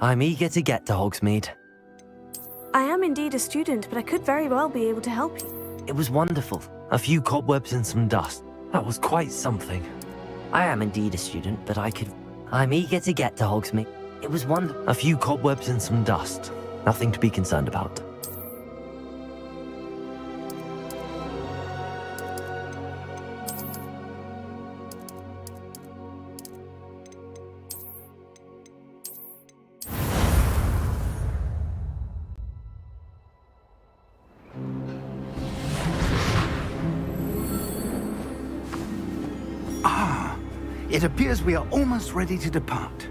I'm eager to get to Hogsmeade. I am indeed a student, but I could very well be able to help you. It was wonderful. A few cobwebs and some dust. That was quite something. I am indeed a student, but I'm eager to get to Hogsmeade. It was wonderful. A few cobwebs and some dust. Nothing to be concerned about. It appears we are almost ready to depart.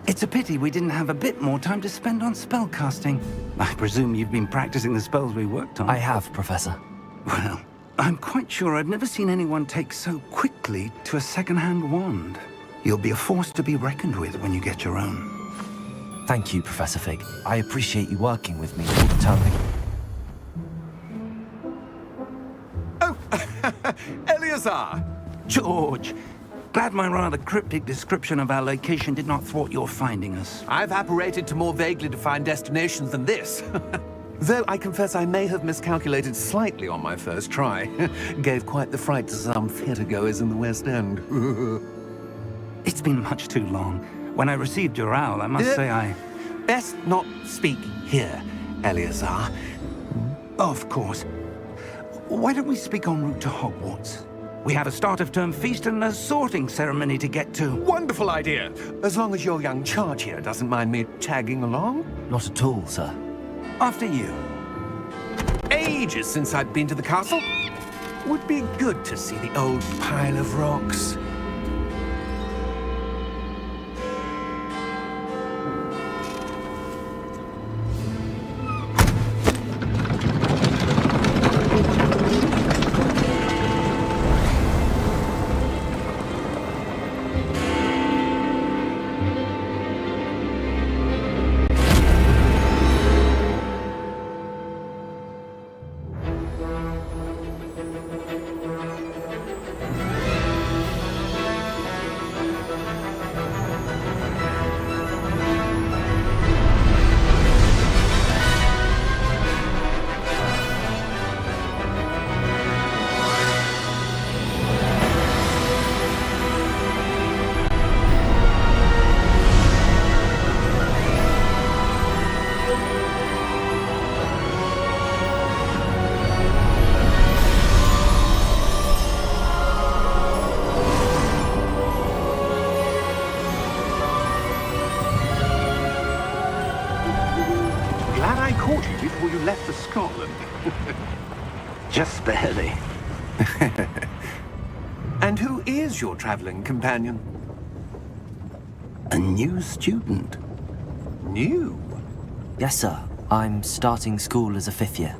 It's a pity we didn't have a bit more time to spend on spellcasting. I presume you've been practicing the spells we worked on. I have, Professor. Well, I'm quite sure I've never seen anyone take so quickly to a second-hand wand. You'll be a force to be reckoned with when you get your own. Thank you, Professor Fig. I appreciate you working with me all the time. Oh, Eleazar! George, glad my rather cryptic description of our location did not thwart your finding us. I've apparated to more vaguely defined destinations than this. Though I confess I may have miscalculated slightly on my first try. Gave quite the fright to some theatre-goers in the West End. It's been much too long. When I received your owl, I must say I... Best not speak here, Eleazar. Of course. Why don't we speak en route to Hogwarts? We have a start-of-term feast and a sorting ceremony to get to. Wonderful idea! As long as your young charge here doesn't mind me tagging along. Not at all, sir. After you. Ages since I'd been to the castle. Would be good to see the old pile of rocks. Before you left for Scotland. Just barely. And who is your traveling companion? A new student. New? Yes, sir. I'm starting school as a 5th year.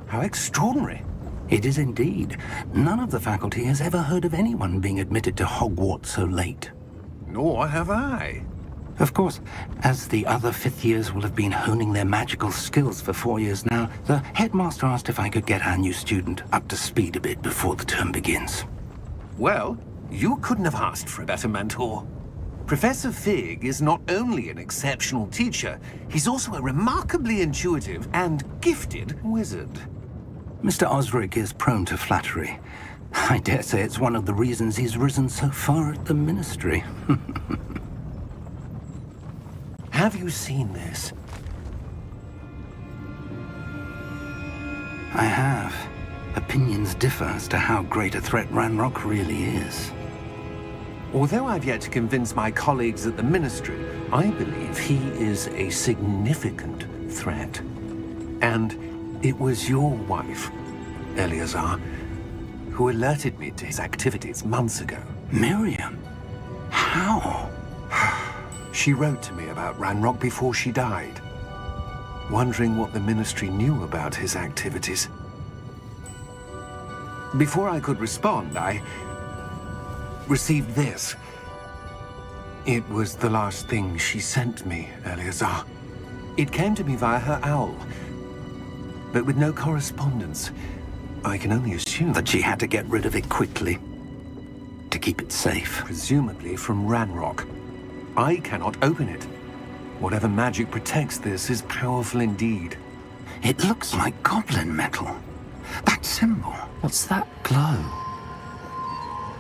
How extraordinary. It is indeed. None of the faculty has ever heard of anyone being admitted to Hogwarts so late. Nor have I. Of course, as the other 5th years will have been honing their magical skills for 4 years now, the headmaster asked if I could get our new student up to speed a bit before the term begins. Well, you couldn't have asked for a better mentor. Professor Fig is not only an exceptional teacher, he's also a remarkably intuitive and gifted wizard. Mr. Osric is prone to flattery. I dare say it's one of the reasons he's risen so far at the ministry. Have you seen this? I have. Opinions differ as to how great a threat Ranrock really is. Although I've yet to convince my colleagues at the Ministry, I believe he is a significant threat. And it was your wife, Eleazar, who alerted me to his activities months ago. Miriam? How? She wrote to me about Ranrock before she died, wondering what the Ministry knew about his activities. Before I could respond, I received this. It was the last thing she sent me, Eleazar. It came to me via her owl, but with no correspondence. I can only assume That she had to get rid of it quickly, to keep it safe. presumably from Ranrock. I cannot open it. Whatever magic protects this is powerful indeed. It looks like goblin metal. That symbol. What's that glow?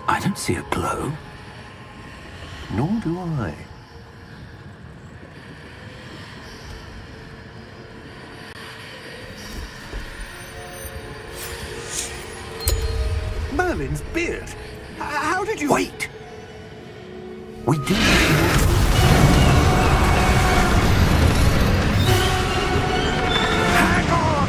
I don't see a glow. Nor do I. Merlin's beard! How did you... Wait! We do... Hang on!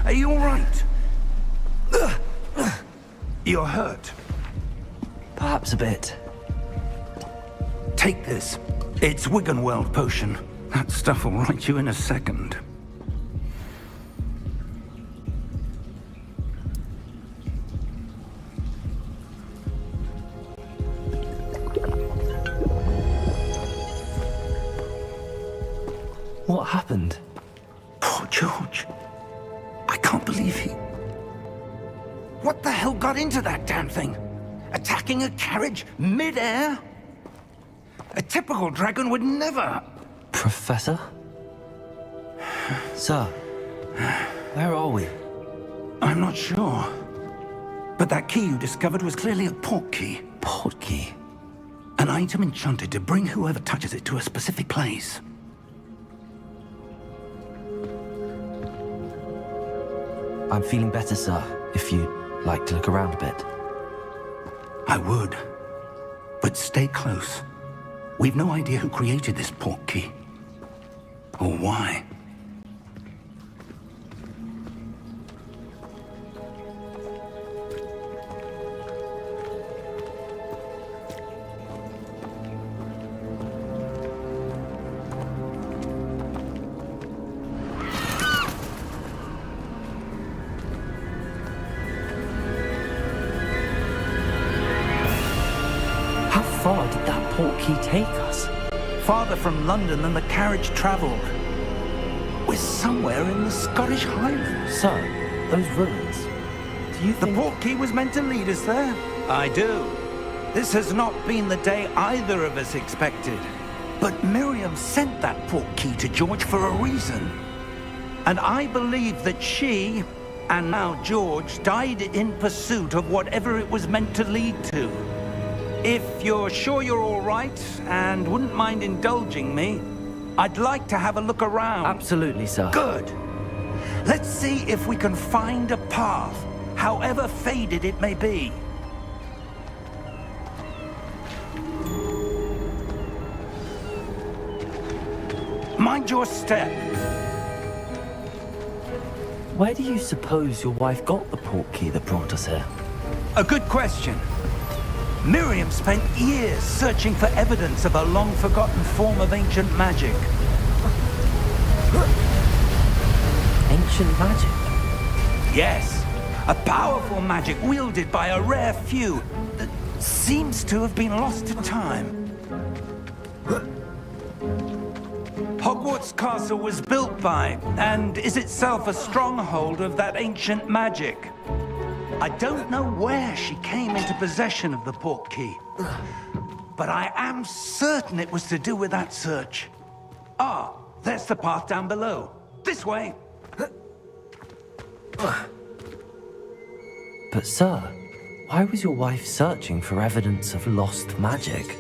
Are you all right? You're hurt. Perhaps a bit. Take this. It's Wiggenweld potion. That stuff will right you in a second. What happened? Poor George. I can't believe he... What the hell got into that damn thing? Attacking a carriage mid-air? A typical dragon would never... Professor? Sir, where are we? I'm not sure. But that key you discovered was clearly a portkey. Portkey? An item enchanted to bring whoever touches it to a specific place. I'm feeling better, sir, if you'd like to look around a bit. I would. But stay close. We've no idea who created this portkey. Or why. How far did that portkey take us? Farther from London than the carriage travelled. We're somewhere in the Scottish Highlands. Sir, those ruins. Do you The think... portkey was meant to lead us there? I do. This has not been the day either of us expected. But Miriam sent that portkey to George for a reason. And I believe that she, and now George, died in pursuit of whatever it was meant to lead to. If you're sure you're all right, and wouldn't mind indulging me, I'd like to have a look around. Absolutely, sir. Good. Let's see if we can find a path, however faded it may be. Mind your step. Where do you suppose your wife got the portkey that brought us here? A good question. Miriam spent years searching for evidence of a long-forgotten form of ancient magic. Ancient magic? Yes, a powerful magic wielded by a rare few that seems to have been lost to time. Hogwarts Castle was built by, and is itself a stronghold of that ancient magic. I don't know where she came into possession of the portkey, but I am certain it was to do with that search. Ah, there's the path down below. This way. But sir, why was your wife searching for evidence of lost magic?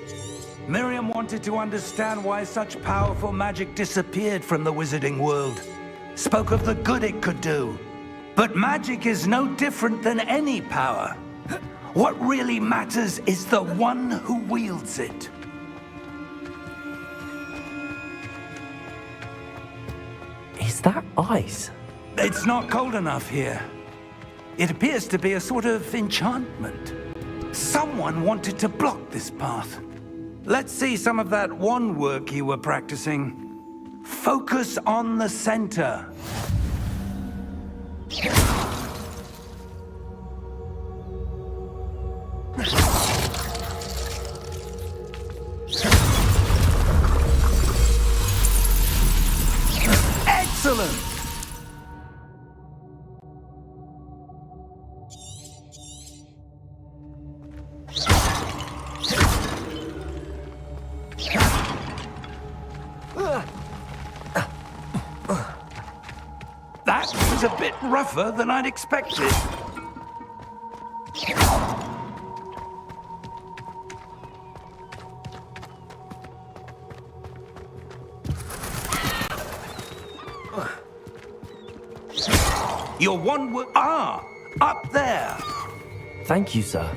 Miriam wanted to understand why such powerful magic disappeared from the wizarding world. spoke of the good it could do. But magic is no different than any power. What really matters is the one who wields it. Is that ice? It's not cold enough here. It appears to be a sort of enchantment. Someone wanted to block this path. Let's see some of that wand work you were practicing. Focus on the center. Excellent! That was a bit rougher than I'd expected. Your one word. Ah! Up there! Thank you, sir.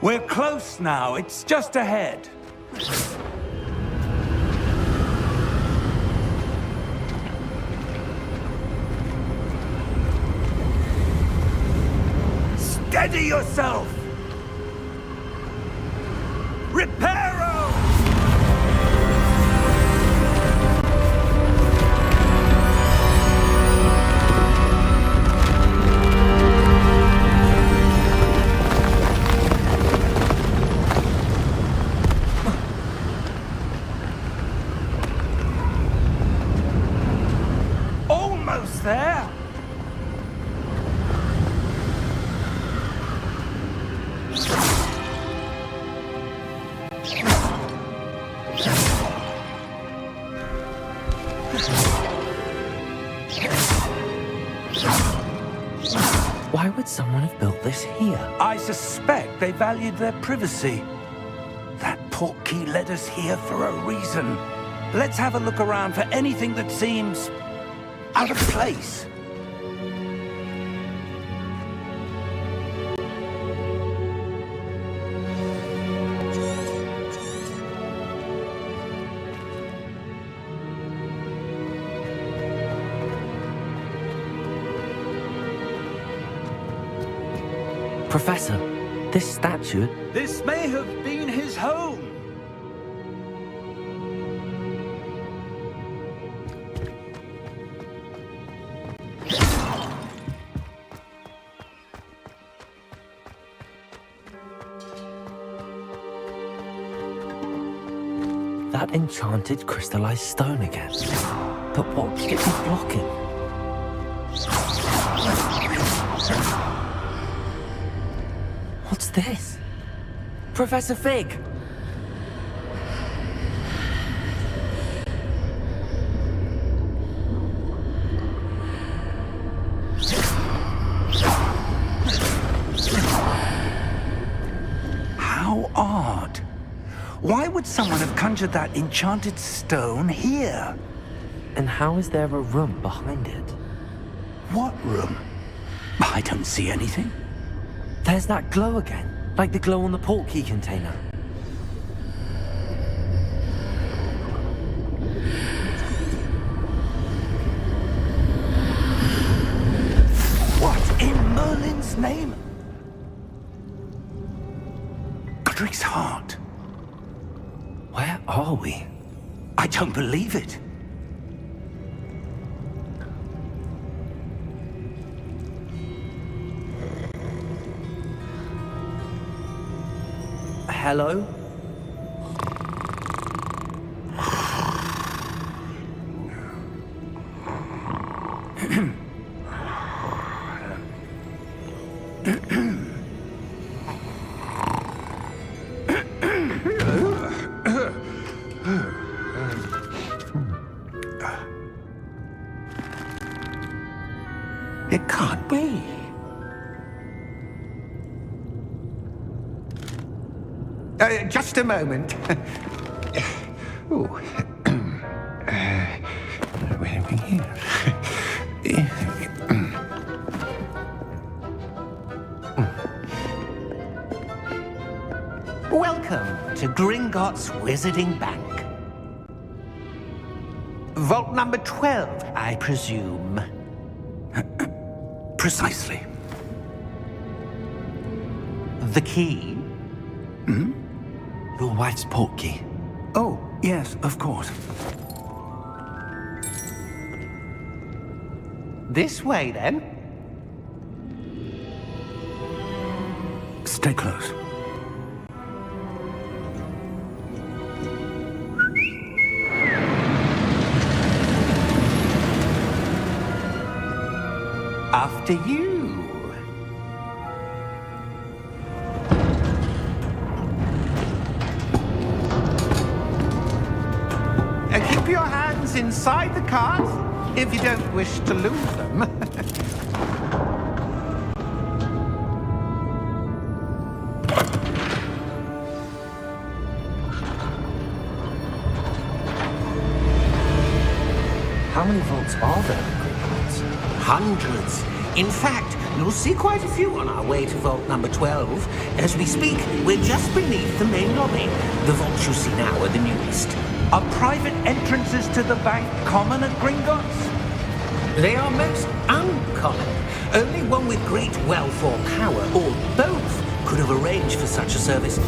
We're close now. It's just ahead. Steady yourself! Reparo! Almost there! Why would someone have built this here? I suspect they valued their privacy. That portkey led us here for a reason. Let's have a look around for anything that seems out of place. Professor, this statue... This may have been his home. That enchanted crystallized stone again. But what could it be blocking? What's this? Professor Fig! How odd. Why would someone have conjured that enchanted stone here? And how is there a room behind it? What room? I don't see anything. There's that glow again, like the glow on the portkey container. What in Merlin's name? Godric's heart. Where are we? I don't believe it. Hello? It can't be. Just a moment. Ooh. Where are we here? Welcome to Gringotts Wizarding Bank. Vault number 12, I presume. Precisely. The key? Your wife's portkey. Oh, yes, of course. This way, then. Stay close. After you. Keep your hands inside the cart if you don't wish to lose them. How many vaults are there in Gringotts? Hundreds. In fact, you'll see quite a few on our way to vault number 12. As we speak, we're just beneath the main lobby. The vaults you see now are the newest. Are private entrances to the bank common at Gringotts? They are most uncommon. Only one with great wealth or power, or both, could have arranged for such a service.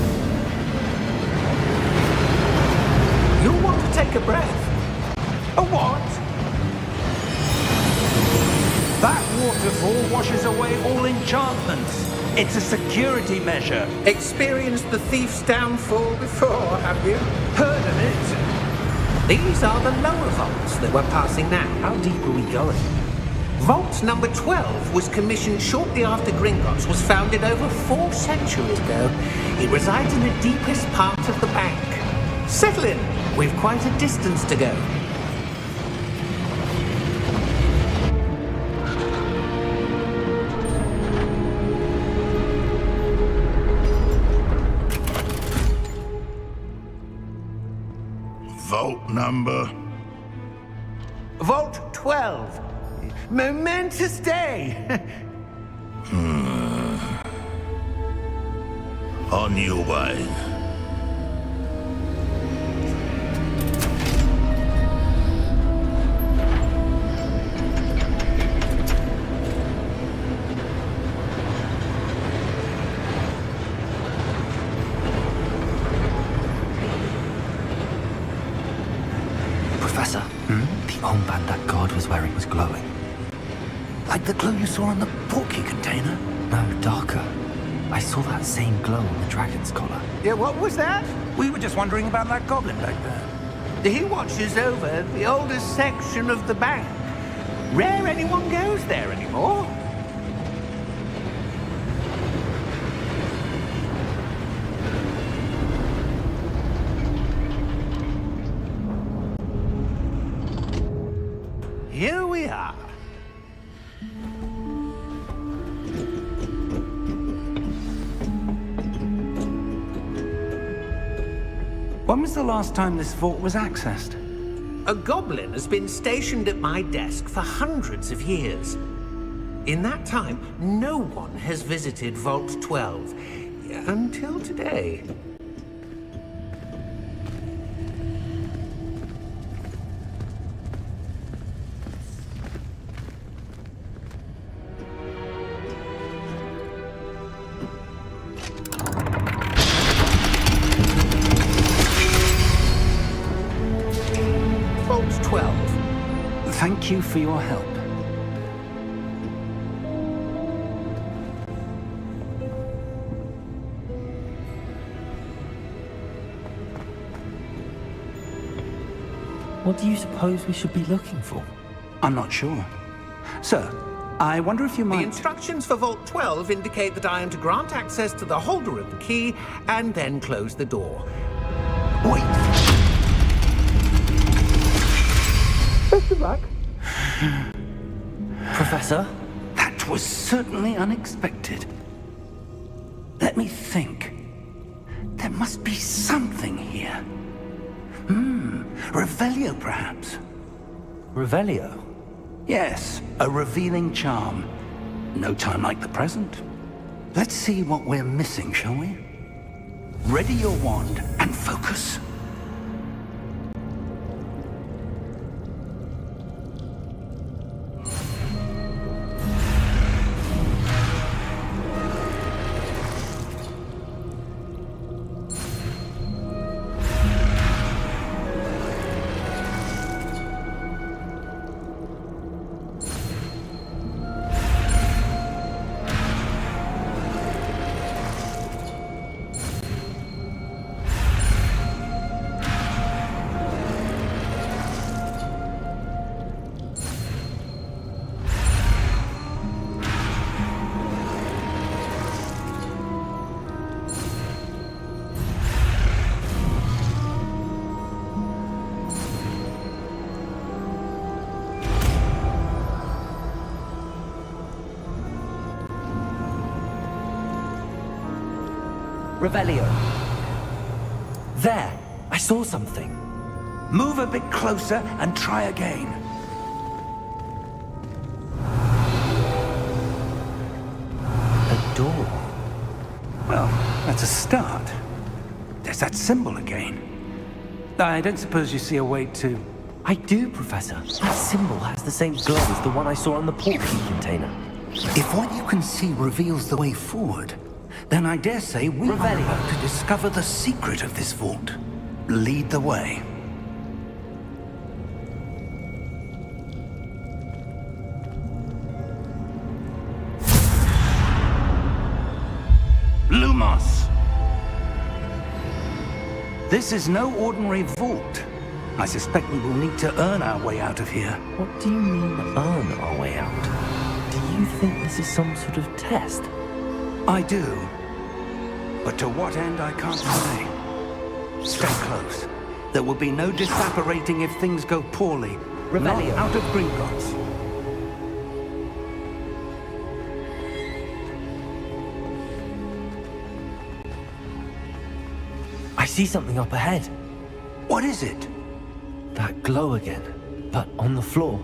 You'll want to take a breath. A what? That waterfall washes away all enchantments. It's a security measure. Experienced the thief's downfall before, have you? Heard of it? These are the lower vaults that we're passing now. How deep are we going? Vault number 12 was commissioned shortly after Gringotts was founded over 4 centuries ago. It resides in the deepest part of the bank. Settle in. We've quite a distance to go. Vault number? Vault 12. Momentous day. On your way. Professor, the armband that guard was wearing was glowing. Like the glow you saw on the portkey container? No, darker. I saw that same glow on the dragon's collar. Yeah, what was that? We were just wondering about that goblin back there. He watches over the oldest section of the bank. Rare anyone goes there anymore. Here we are. When was the last time this vault was accessed? A goblin has been stationed at my desk for hundreds of years. In that time, no one has visited Vault 12 until today. Vault 12. Thank you for your help. What do you suppose we should be looking for? I'm not sure. Sir, I wonder if you The might... instructions for Vault 12 indicate that I am to grant access to the holder of the key and then close the door. Wait! Best of luck. Professor? was certainly unexpected. Let me think. There must be something here. Revelio, perhaps? Revelio? Yes, a revealing charm. No time like the present. Let's see what we're missing, shall we? Ready your wand and focus. Revelio. There! I saw something. Move a bit closer and try again. A door. Well, that's a start. There's that symbol again. I don't suppose you see a way to... I do, Professor. That symbol has the same glow as the one I saw on the portkey container. If what you can see reveals the way forward, then I dare say we are about to discover the secret of this vault. Lead the way. Lumos! This is no ordinary vault. I suspect we will need to earn our way out of here. What do you mean, earn our way out? Do you think this is some sort of test? I do. But to what end, I can't say. Stay close. There will be no disapparating if things go poorly. Revelio. Not out of Gringotts. I see something up ahead. What is it? That glow again, but on the floor.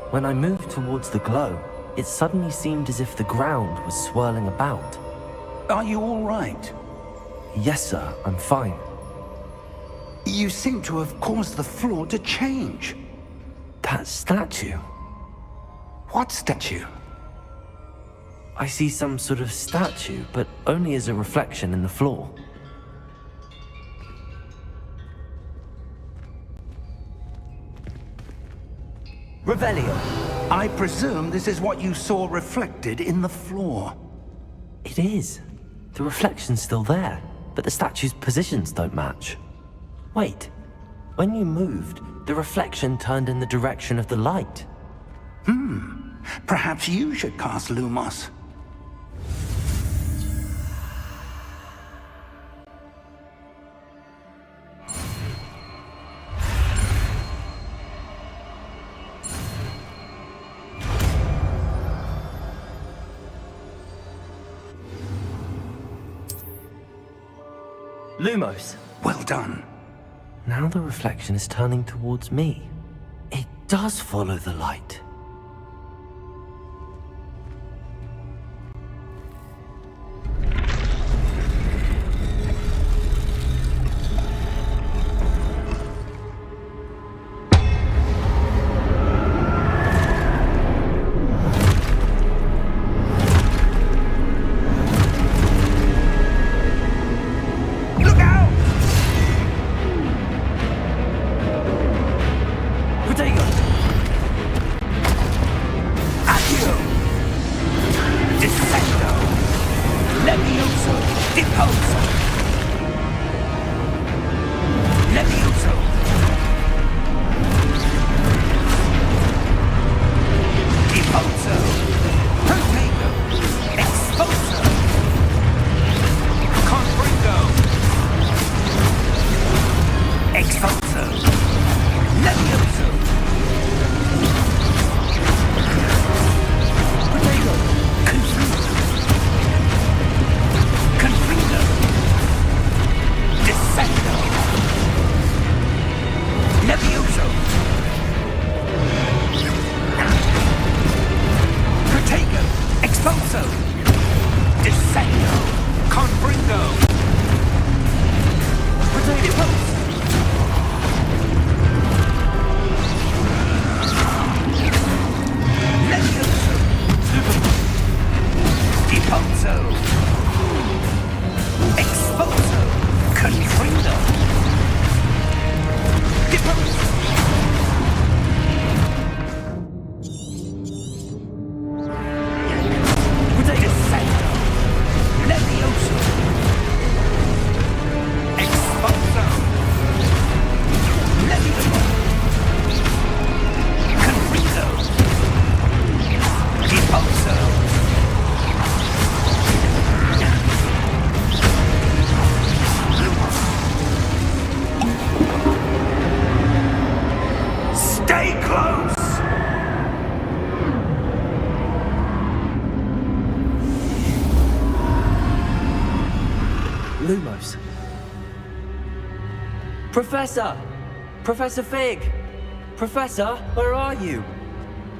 When I moved towards the glow, it suddenly seemed as if the ground was swirling about. Are you all right? Yes, sir, I'm fine. You seem to have caused the floor to change. That statue? What statue? I see some sort of statue, but only as a reflection in the floor. Revelio. I presume this is what you saw reflected in the floor. It is. The reflection's still there, but the statue's positions don't match. Wait. When you moved, the reflection turned in the direction of the light. Perhaps you should cast Lumos. Lumos. Well done. Now the reflection is turning towards me. It does follow the light. Lumos. Professor! Professor Fig! Professor, where are you?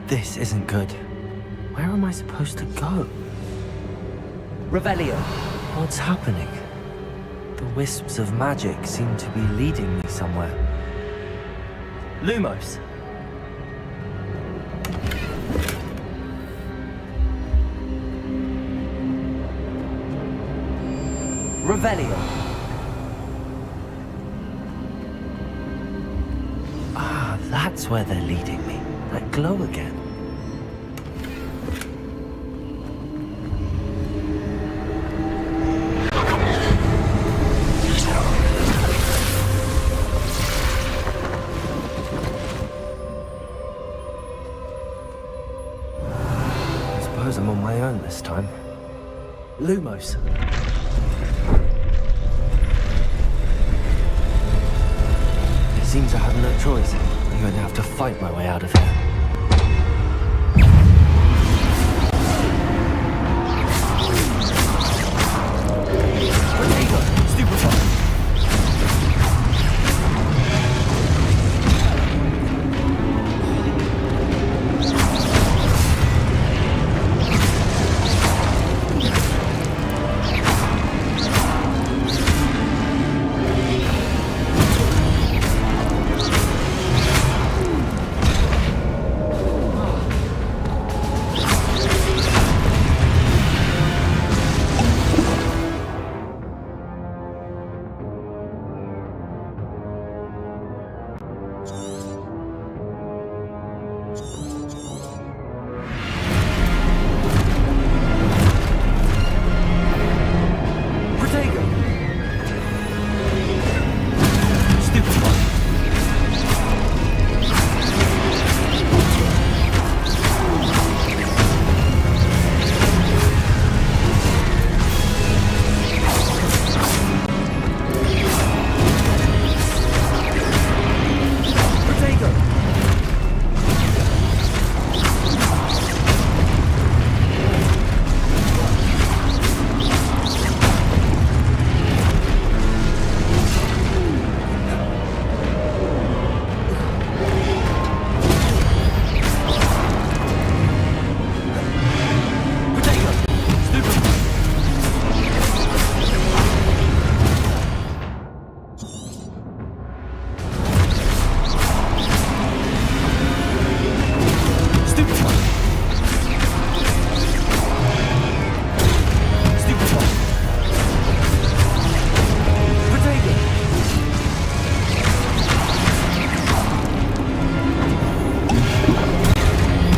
This isn't good. Where am I supposed to go? Revelio. What's happening? The wisps of magic seem to be leading me somewhere. Lumos. Revelio. Ah, that's where they're leading me. That glow again. I suppose I'm on my own this time. Lumos. Seems I have no choice. I'm going to have to fight my way out of here.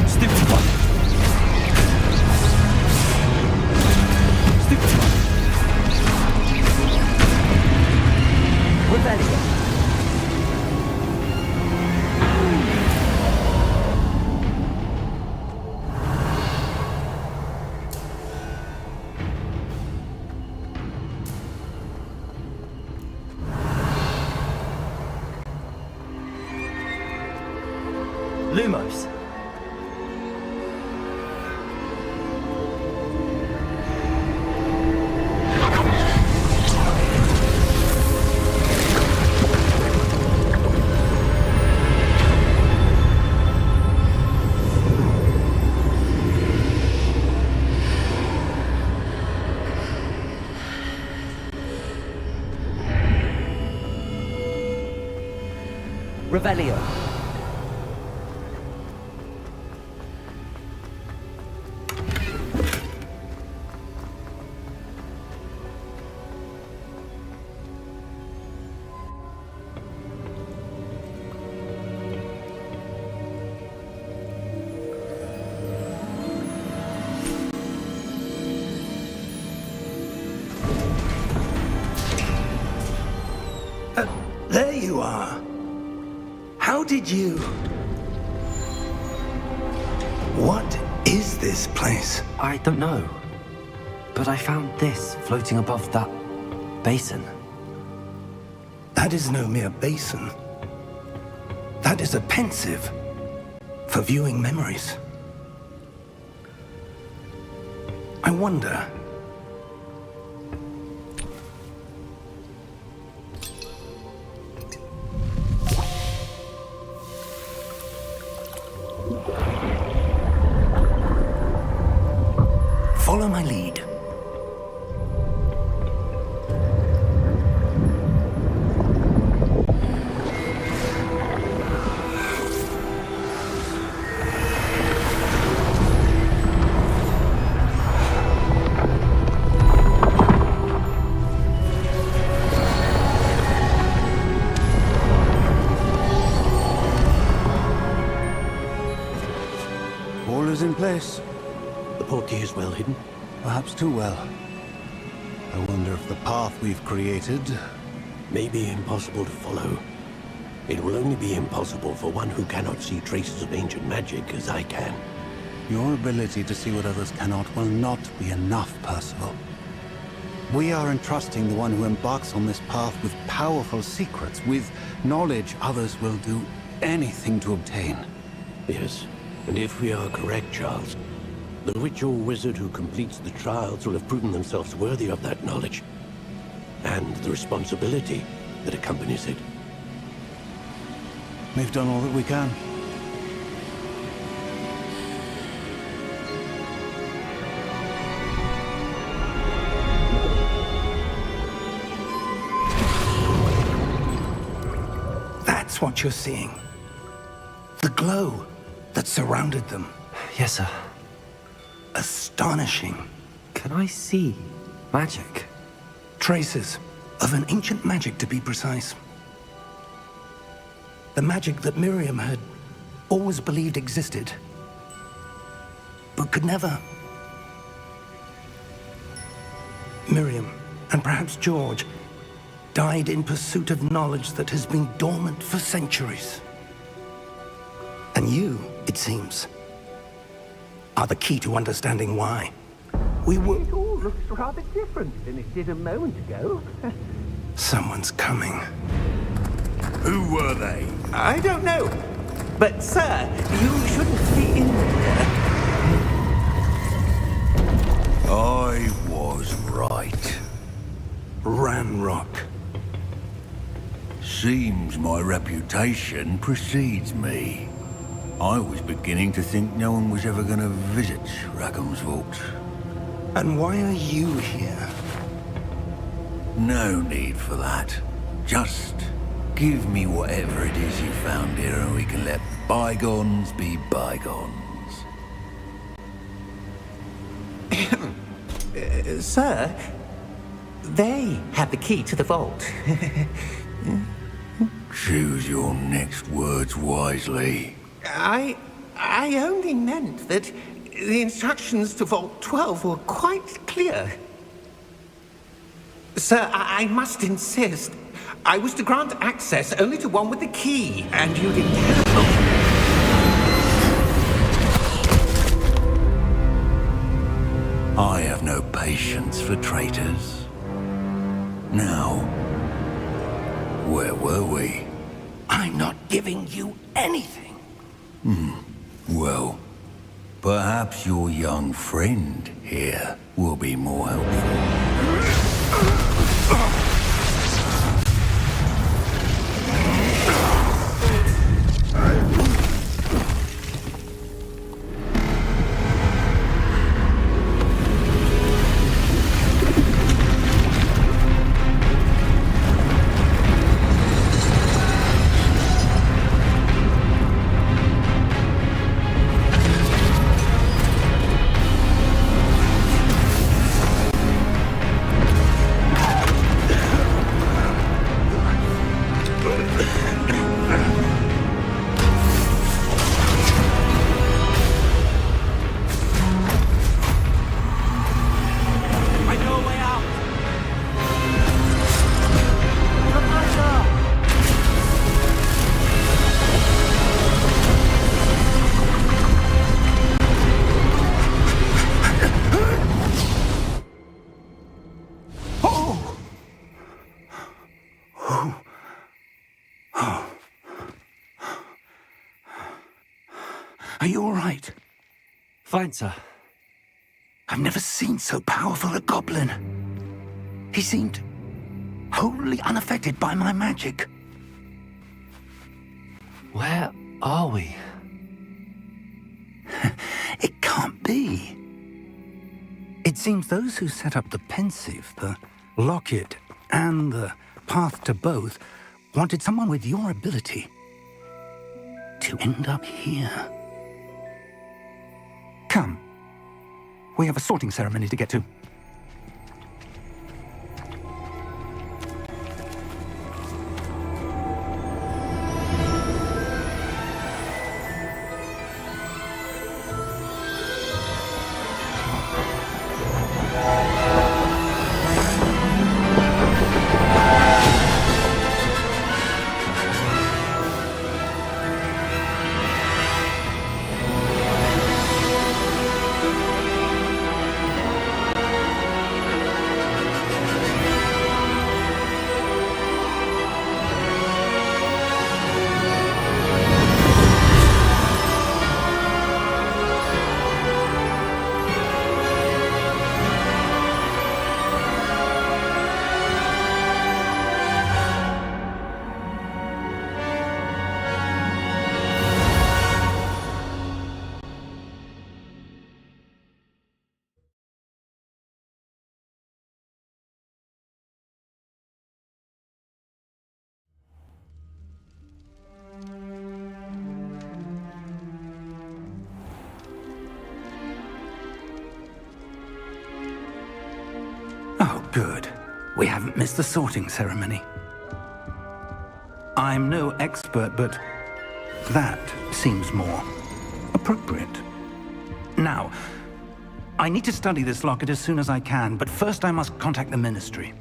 Stupefy. Lumos. Revelio. There you are. How did you... What is this place? I don't know. But I found this floating above that basin. That is no mere basin. That is a pensive for viewing memories. I wonder... Follow my lead. All is in place. The portkey is well hidden. Perhaps too well. I wonder if the path we've created... May be impossible to follow. It will only be impossible for one who cannot see traces of ancient magic as I can. Your ability to see what others cannot will not be enough, Percival. We are entrusting the one who embarks on this path with powerful secrets, with knowledge others will do anything to obtain. Yes, and if we are correct, Charles, the witch or wizard who completes the trials will have proven themselves worthy of that knowledge, and the responsibility that accompanies it. We've done all that we can. That's what you're seeing. The glow that surrounded them. Yes, sir. Astonishing. Can I see magic? Traces of an ancient magic, to be precise. The magic that Miriam had always believed existed, but could never. Miriam, and perhaps George, died in pursuit of knowledge that has been dormant for centuries. And you, it seems, are the key to understanding why. We were... It all looks rather different than it did a moment ago. Someone's coming. Who were they? I don't know. But, sir, you shouldn't be in there. I was right. Ranrock. Seems my reputation precedes me. I was beginning to think no one was ever going to visit Rackham's vault. And why are you here? No need for that. Just give me whatever it is you found here and we can let bygones be bygones. Sir, they have the key to the vault. Choose your next words wisely. I only meant that the instructions to Vault 12 were quite clear. Sir, I must insist. I was to grant access only to one with the key, and you didn't have... I have no patience for traitors. Now, where were we? I'm not giving you anything. Well, perhaps your young friend here will be more helpful. Are you all right? Fine, sir. I've never seen so powerful a goblin. He seemed wholly unaffected by my magic. Where are we? It can't be. It's seems those who set up the pensive, the locket, and the path to both wanted someone with your ability to end up here. Come. We have a sorting ceremony to get to. Oh, good. We haven't missed the sorting ceremony. I'm no expert, but that seems more appropriate. Now, I need to study this locket as soon as I can, but first I must contact the Ministry.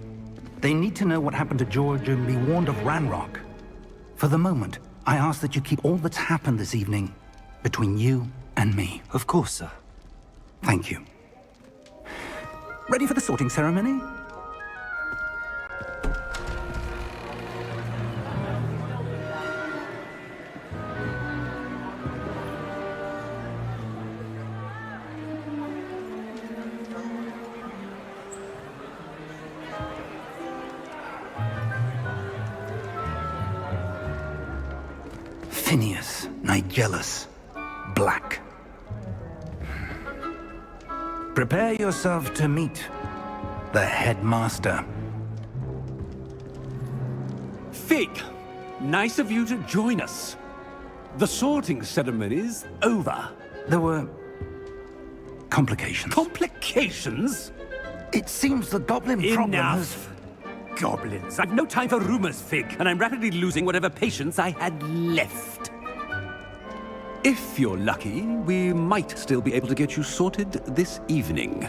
They need to know what happened to George and be warned of Ranrock. For the moment, I ask that you keep all that's happened this evening between you and me. Of course, sir. Thank you. Ready for the sorting ceremony? Phineas, Nigellus, Black. Prepare yourself to meet the headmaster. Fig, nice of you to join us. The sorting ceremony's over. There were complications. Complications? It seems the goblin problem has... Enough! Goblins. I've no time for rumors, Fig, and I'm rapidly losing whatever patience I had left. If you're lucky, we might still be able to get you sorted this evening.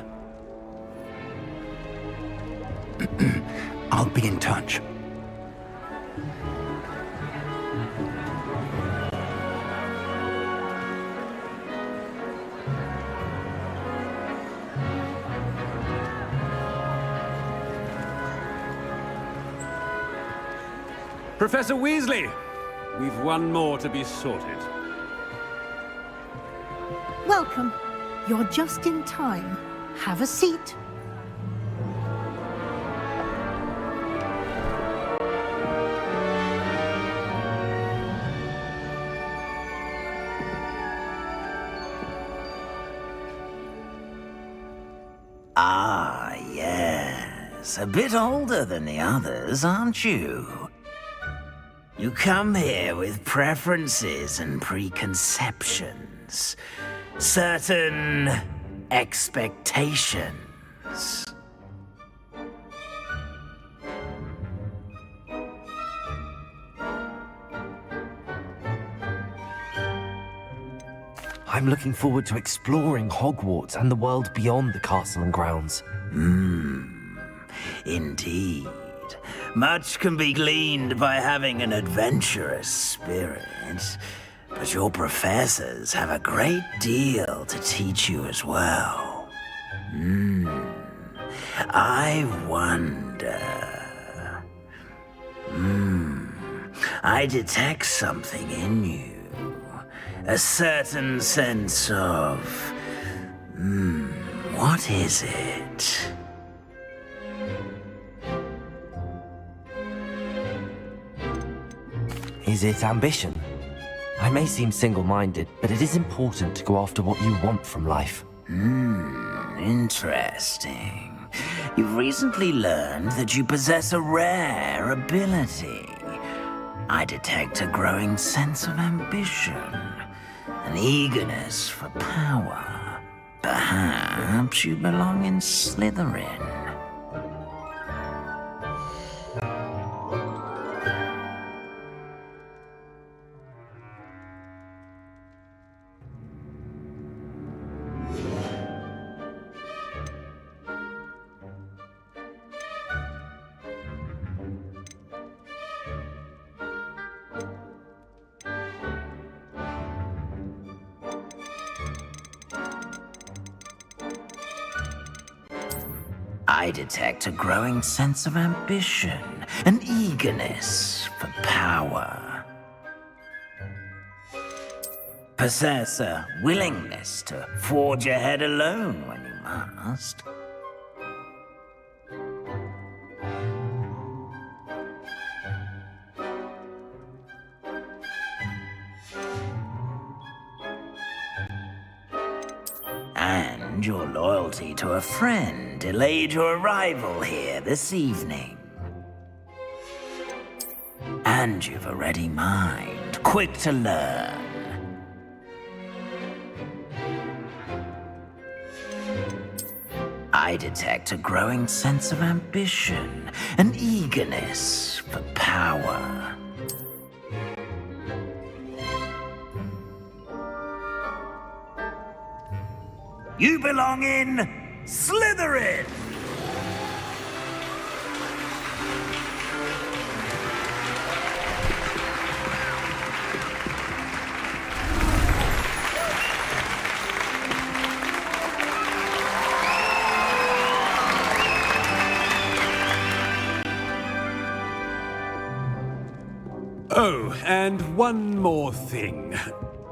I'll be in touch. Professor Weasley, we've one more to be sorted. Welcome. You're just in time. Have a seat. Ah, yes. A bit older than the others, aren't you? You come here with preferences and preconceptions. Certain expectations. I'm looking forward to exploring Hogwarts and the world beyond the castle and grounds. Indeed. Much can be gleaned by having an adventurous spirit. But your professors have a great deal to teach you as well. I wonder... I detect something in you. A certain sense of... what is it? Is it ambition? I may seem single-minded, but it is important to go after what you want from life. Interesting. You've recently learned that you possess a rare ability. I detect a growing sense of ambition, an eagerness for power. Perhaps you belong in Slytherin. I detect a growing sense of ambition, an eagerness for power. Possess a willingness to forge ahead alone when you must. And your loyalty to a friend delayed your arrival here this evening. And you've a ready mind, quick to learn. I detect a growing sense of ambition, an eagerness for power. You belong in Slytherin! Oh, and one more thing.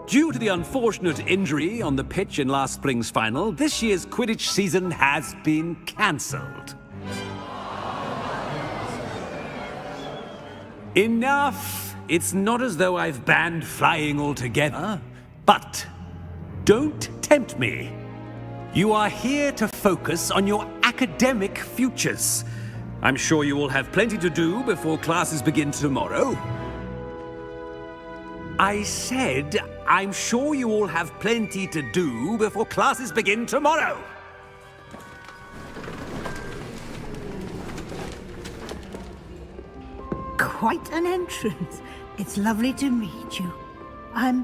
Due to the unfortunate injury on the pitch in last spring's final, this year's Quidditch season has been cancelled. Enough! It's not as though I've banned flying altogether, but don't tempt me. You are here to focus on your academic futures. I'm sure you will have plenty to do before classes begin tomorrow. I said, I'm sure you all have plenty to do before classes begin tomorrow. Quite an entrance. It's lovely to meet you.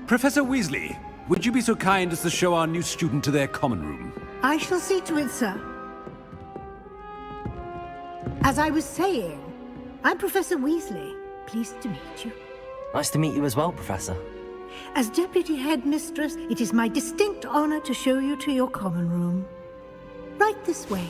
Professor Weasley, would you be so kind as to show our new student to their common room? I shall see to it, sir. As I was saying, I'm Professor Weasley. Pleased to meet you. Nice to meet you as well, Professor. As Deputy Headmistress, it is my distinct honor to show you to your common room. Right this way.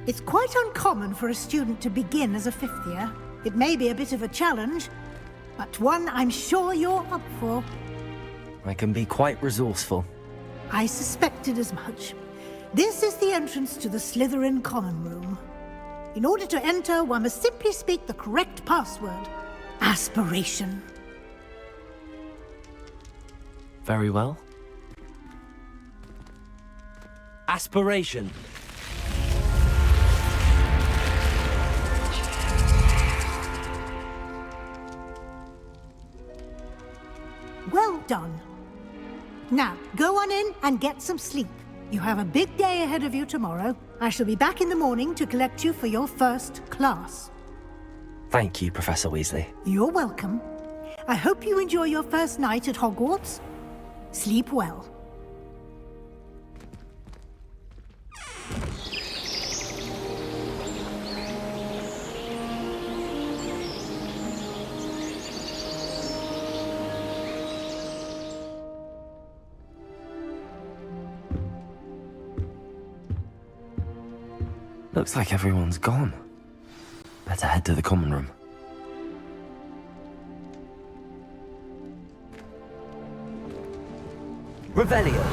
It's quite uncommon for a student to begin as a fifth year. It may be a bit of a challenge, but one I'm sure you're up for. I can be quite resourceful. I suspected as much. This is the entrance to the Slytherin common room. In order to enter, one must simply speak the correct password. Aspiration. Very well. Aspiration. Well done. Now, go on in and get some sleep. You have a big day ahead of you tomorrow. I shall be back in the morning to collect you for your first class. Thank you, Professor Weasley. You're welcome. I hope you enjoy your first night at Hogwarts. Sleep well. Looks like everyone's gone. Better head to the common room. Revelio.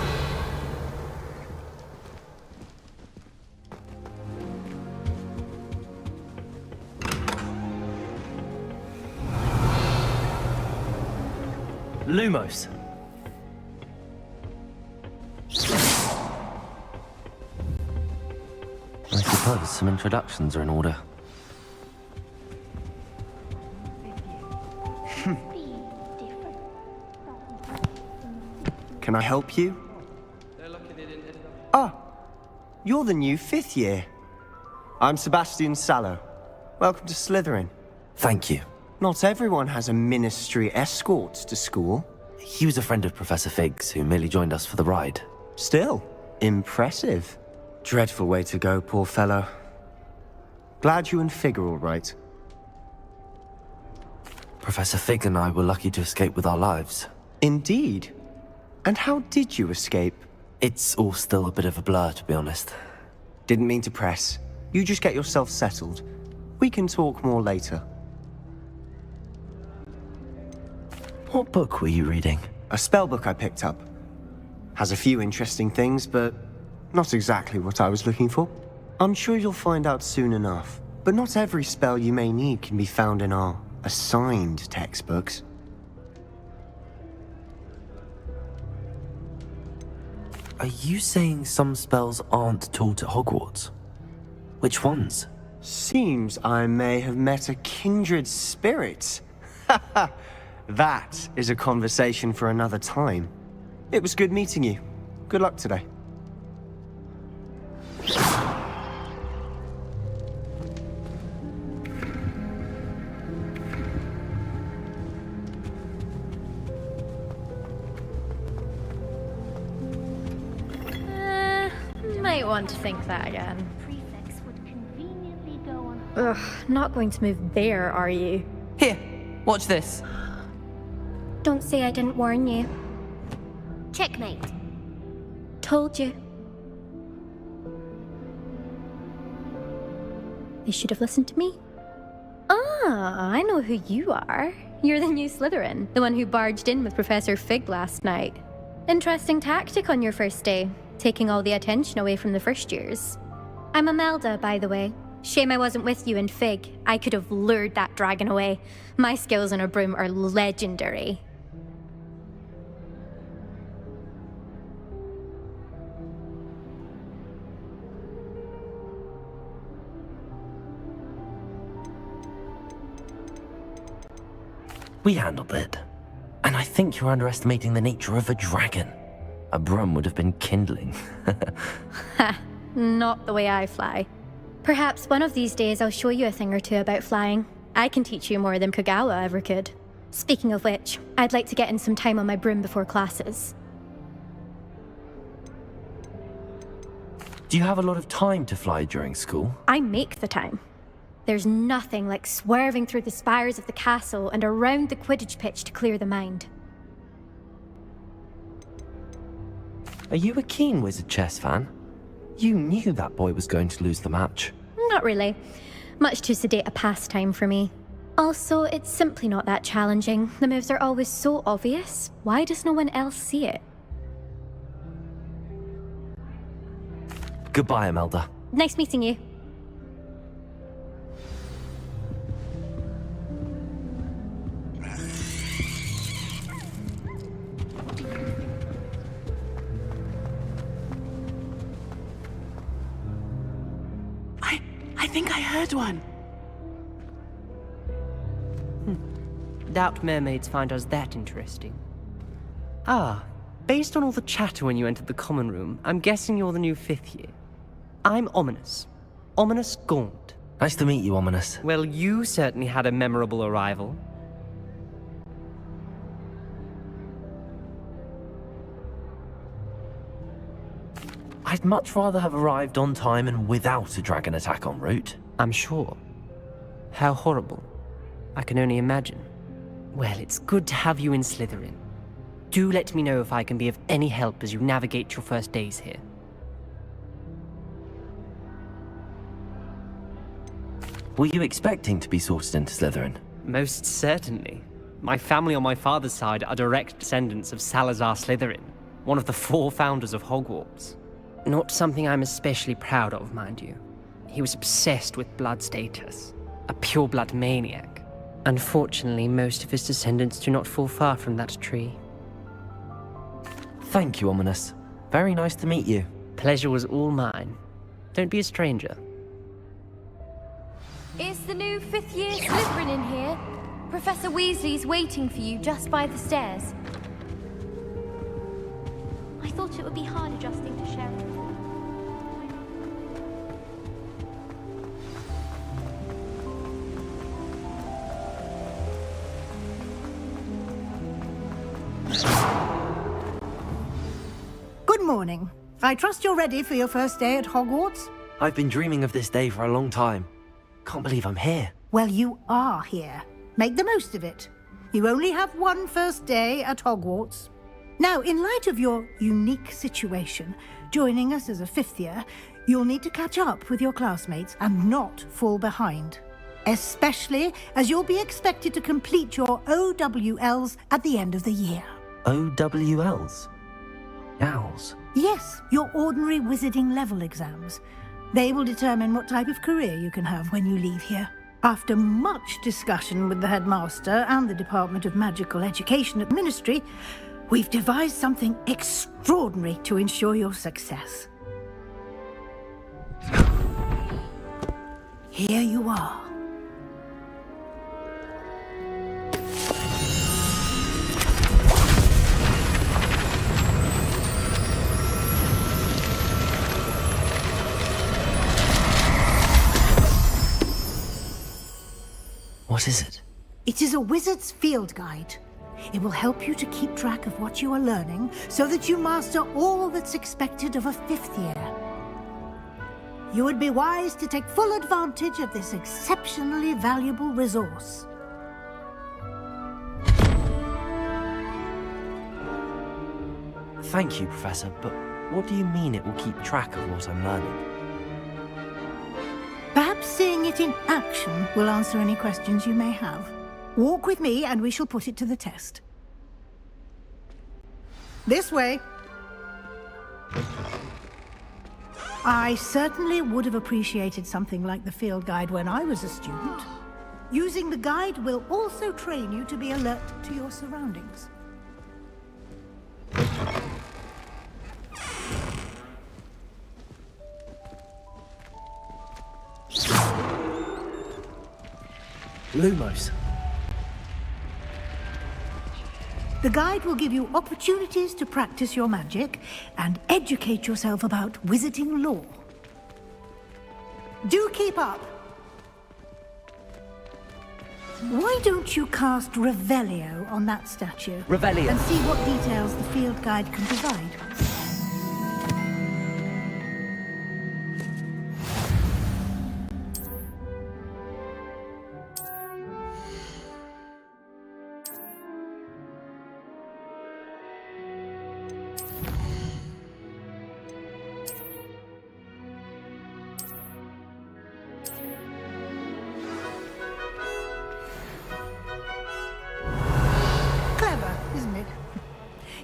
Lumos. I suppose some introductions are in order. Can I help you? Ah, you're the new 5th year. I'm Sebastian Sallow. Welcome to Slytherin. Thank you. Not everyone has a ministry escort to school. He was a friend of Professor Fig's who merely joined us for the ride. Still, impressive. Dreadful way to go, poor fellow. Glad you and Fig are all right. Professor Fig and I were lucky to escape with our lives. Indeed. And how did you escape? It's all still a bit of a blur, to be honest. Didn't mean to press. You just get yourself settled. We can talk more later. What book were you reading? A spell book I picked up. Has a few interesting things, but not exactly what I was looking for. I'm sure you'll find out soon enough. But not every spell you may need can be found in our assigned textbooks. Are you saying some spells aren't taught at Hogwarts? Which ones? Seems I may have met a kindred spirit. That is a conversation for another time. It was good meeting you. Good luck today. Might want to think that again. Ugh, not going to move there, are you? Here, watch this. Don't say I didn't warn you. Checkmate. Told you. You should have listened to me. Ah, I know who you are. You're the new Slytherin, the one who barged in with Professor Fig last night. Interesting tactic on your first day, taking all the attention away from the first years. I'm Imelda, by the way. Shame I wasn't with you in Fig. I could have lured that dragon away. My skills on a broom are legendary. We handled it. And I think you're underestimating the nature of a dragon. A broom would have been kindling. Ha, not the way I fly. Perhaps one of these days I'll show you a thing or two about flying. I can teach you more than Kagawa ever could. Speaking of which, I'd like to get in some time on my broom before classes. Do you have a lot of time to fly during school? I make the time. There's nothing like swerving through the spires of the castle and around the Quidditch pitch to clear the mind. Are you a keen Wizard chess fan? You knew that boy was going to lose the match. Not really. Much too sedate a pastime for me. Also, it's simply not that challenging. The moves are always so obvious. Why does no one else see it? Goodbye, Imelda. Nice meeting you. I think I heard one. Doubt mermaids find us that interesting. Ah, based on all the chatter when you entered the common room, I'm guessing you're the new 5th year. I'm Ominous. Ominous Gaunt. Nice to meet you, Ominous. Well, you certainly had a memorable arrival. I'd much rather have arrived on time and without a dragon attack en route. I'm sure. How horrible. I can only imagine. Well, it's good to have you in Slytherin. Do let me know if I can be of any help as you navigate your first days here. Were you expecting to be sorted into Slytherin? Most certainly. My family on my father's side are direct descendants of Salazar Slytherin, one of the 4 founders of Hogwarts. Not something I'm especially proud of, mind you. He was obsessed with blood status, a pure-blood maniac. Unfortunately, most of his descendants do not fall far from that tree. Thank you, Ominous. Very nice to meet you. Pleasure was all mine. Don't be a stranger. Is the new fifth-year Slytherin in here? Professor Weasley's waiting for you just by the stairs. I thought it would be hard adjusting to sharing. Good morning. I trust you're ready for your first day at Hogwarts? I've been dreaming of this day for a long time. Can't believe I'm here. Well, you are here. Make the most of it. You only have one first day at Hogwarts. Now, in light of your unique situation, joining us as a fifth year, you'll need to catch up with your classmates and not fall behind. Especially as you'll be expected to complete your OWLs at the end of the year. OWLs? Owls? Yes, your ordinary wizarding level exams. They will determine what type of career you can have when you leave here. After much discussion with the headmaster and the Department of Magical Education at the Ministry, we've devised something extraordinary to ensure your success. Here you are. What is it? It is a wizard's field guide. It will help you to keep track of what you are learning so that you master all that's expected of a fifth year. You would be wise to take full advantage of this exceptionally valuable resource. Thank you, Professor, but what do you mean it will keep track of what I'm learning? Perhaps seeing it in action will answer any questions you may have. Walk with me and we shall put it to the test. This way. I certainly would have appreciated something like the field guide when I was a student. Using the guide will also train you to be alert to your surroundings. Lumos. The guide will give you opportunities to practice your magic and educate yourself about wizarding lore. Do keep up! Why don't you cast Revelio on that statue? Revelio. And see what details the field guide can provide.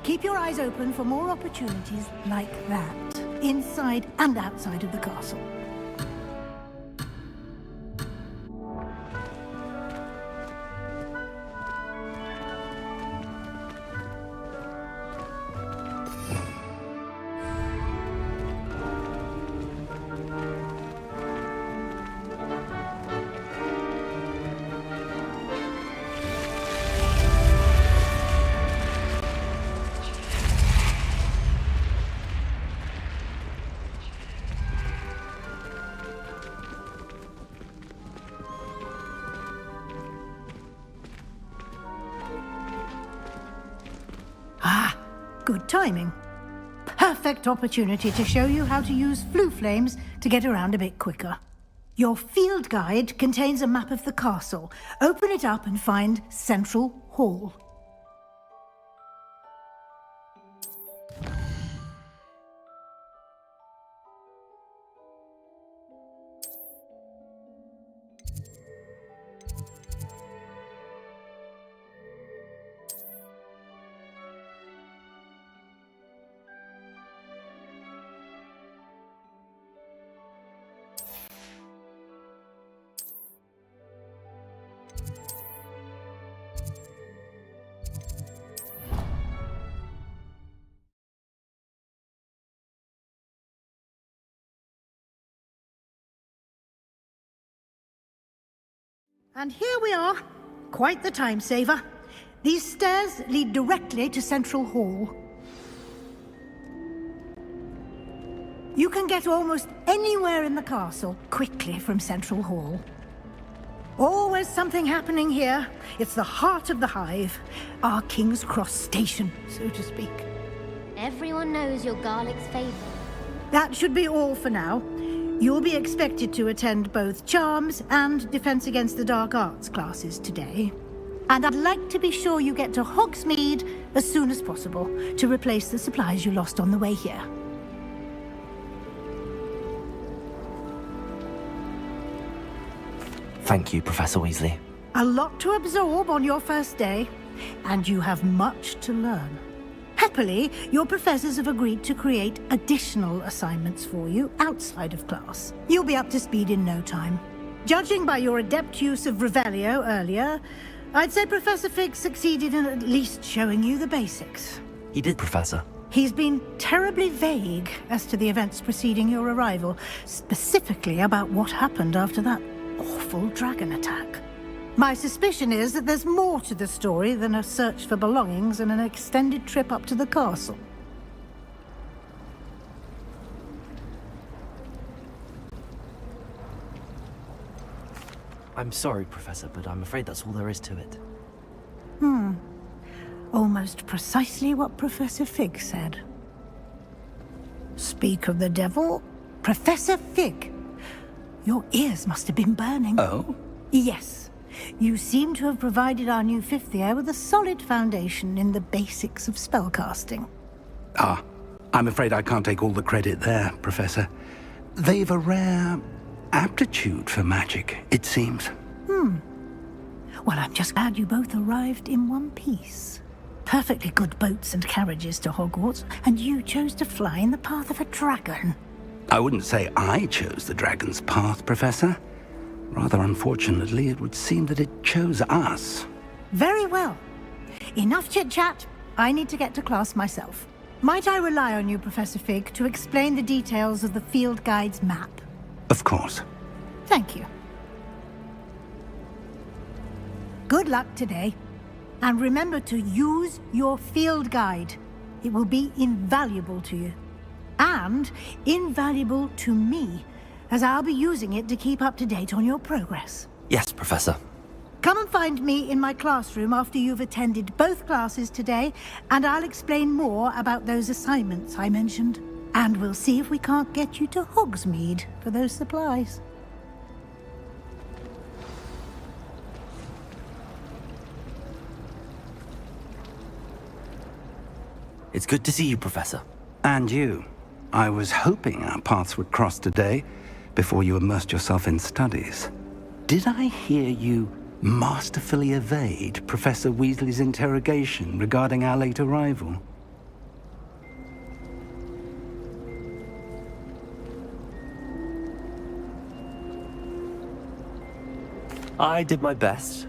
Keep your eyes open for more opportunities like that, inside and outside of the castle. Good timing. Perfect opportunity to show you how to use flue flames to get around a bit quicker. Your field guide contains a map of the castle. Open it up and find Central Hall. And here we are. Quite the time saver. These stairs lead directly to Central Hall. You can get almost anywhere in the castle quickly from Central Hall. Always something happening here. It's the heart of the hive. Our King's Cross station, so to speak. Everyone knows you're Garlic's favorite. That should be all for now. You'll be expected to attend both Charms and Defense Against the Dark Arts classes today. And I'd like to be sure you get to Hogsmeade as soon as possible to replace the supplies you lost on the way here. Thank you, Professor Weasley. A lot to absorb on your first day, and you have much to learn. Happily, your professors have agreed to create additional assignments for you outside of class. You'll be up to speed in no time. Judging by your adept use of Revelio earlier, I'd say Professor Fig succeeded in at least showing you the basics. He did, Professor. He's been terribly vague as to the events preceding your arrival, specifically about what happened after that awful dragon attack. My suspicion is that there's more to the story than a search for belongings and an extended trip up to the castle. I'm sorry, Professor, but I'm afraid that's all there is to it. Almost precisely what Professor Fig said. Speak of the devil, Professor Fig. Your ears must have been burning. Oh? Yes. You seem to have provided our new fifth year with a solid foundation in the basics of spellcasting. Ah, I'm afraid I can't take all the credit there, Professor. They've a rare aptitude for magic, it seems. Well, I'm just glad you both arrived in one piece. Perfectly good boats and carriages to Hogwarts, and you chose to fly in the path of a dragon. I wouldn't say I chose the dragon's path, Professor. Rather unfortunately, it would seem that it chose us. Very well. Enough chit-chat. I need to get to class myself. Might I rely on you, Professor Fig, to explain the details of the field guide's map? Of course. Thank you. Good luck today. And remember to use your field guide. It will be invaluable to you. And invaluable to me, as I'll be using it to keep up to date on your progress. Yes, Professor. Come and find me in my classroom after you've attended both classes today, and I'll explain more about those assignments I mentioned. And we'll see if we can't get you to Hogsmeade for those supplies. It's good to see you, Professor. And you. I was hoping our paths would cross today, before you immersed yourself in studies. Did I hear you masterfully evade Professor Weasley's interrogation regarding our late arrival? I did my best,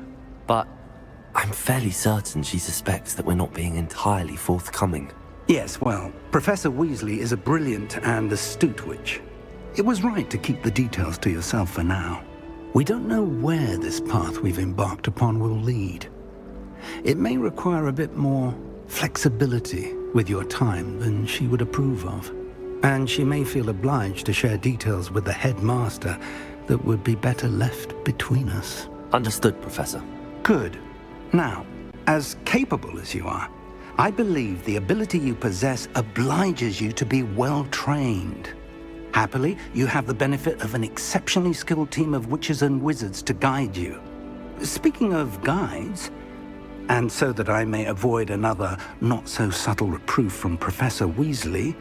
but I'm fairly certain she suspects that we're not being entirely forthcoming. Yes, well, Professor Weasley is a brilliant and astute witch. It was right to keep the details to yourself for now. We don't know where this path we've embarked upon will lead. It may require a bit more flexibility with your time than she would approve of. And she may feel obliged to share details with the headmaster that would be better left between us. Understood, Professor. Good. Now, as capable as you are, I believe the ability you possess obliges you to be well trained. Happily, you have the benefit of an exceptionally skilled team of witches and wizards to guide you. Speaking of guides, and so that I may avoid another not-so-subtle reproof from Professor Weasley,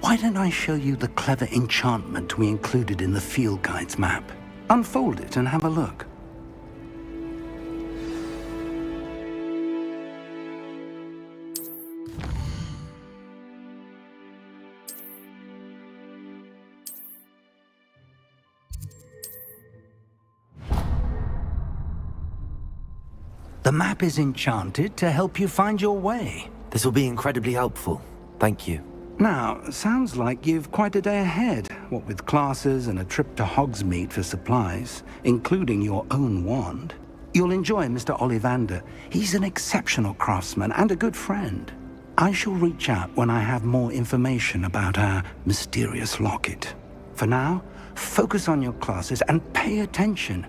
why don't I show you the clever enchantment we included in the field guide's map? Unfold it and have a look. The map is enchanted to help you find your way. This will be incredibly helpful. Thank you. Now, sounds like you've quite a day ahead, what with classes and a trip to Hogsmeade for supplies, including your own wand. You'll enjoy Mr. Ollivander. He's an exceptional craftsman and a good friend. I shall reach out when I have more information about our mysterious locket. For now, focus on your classes and pay attention.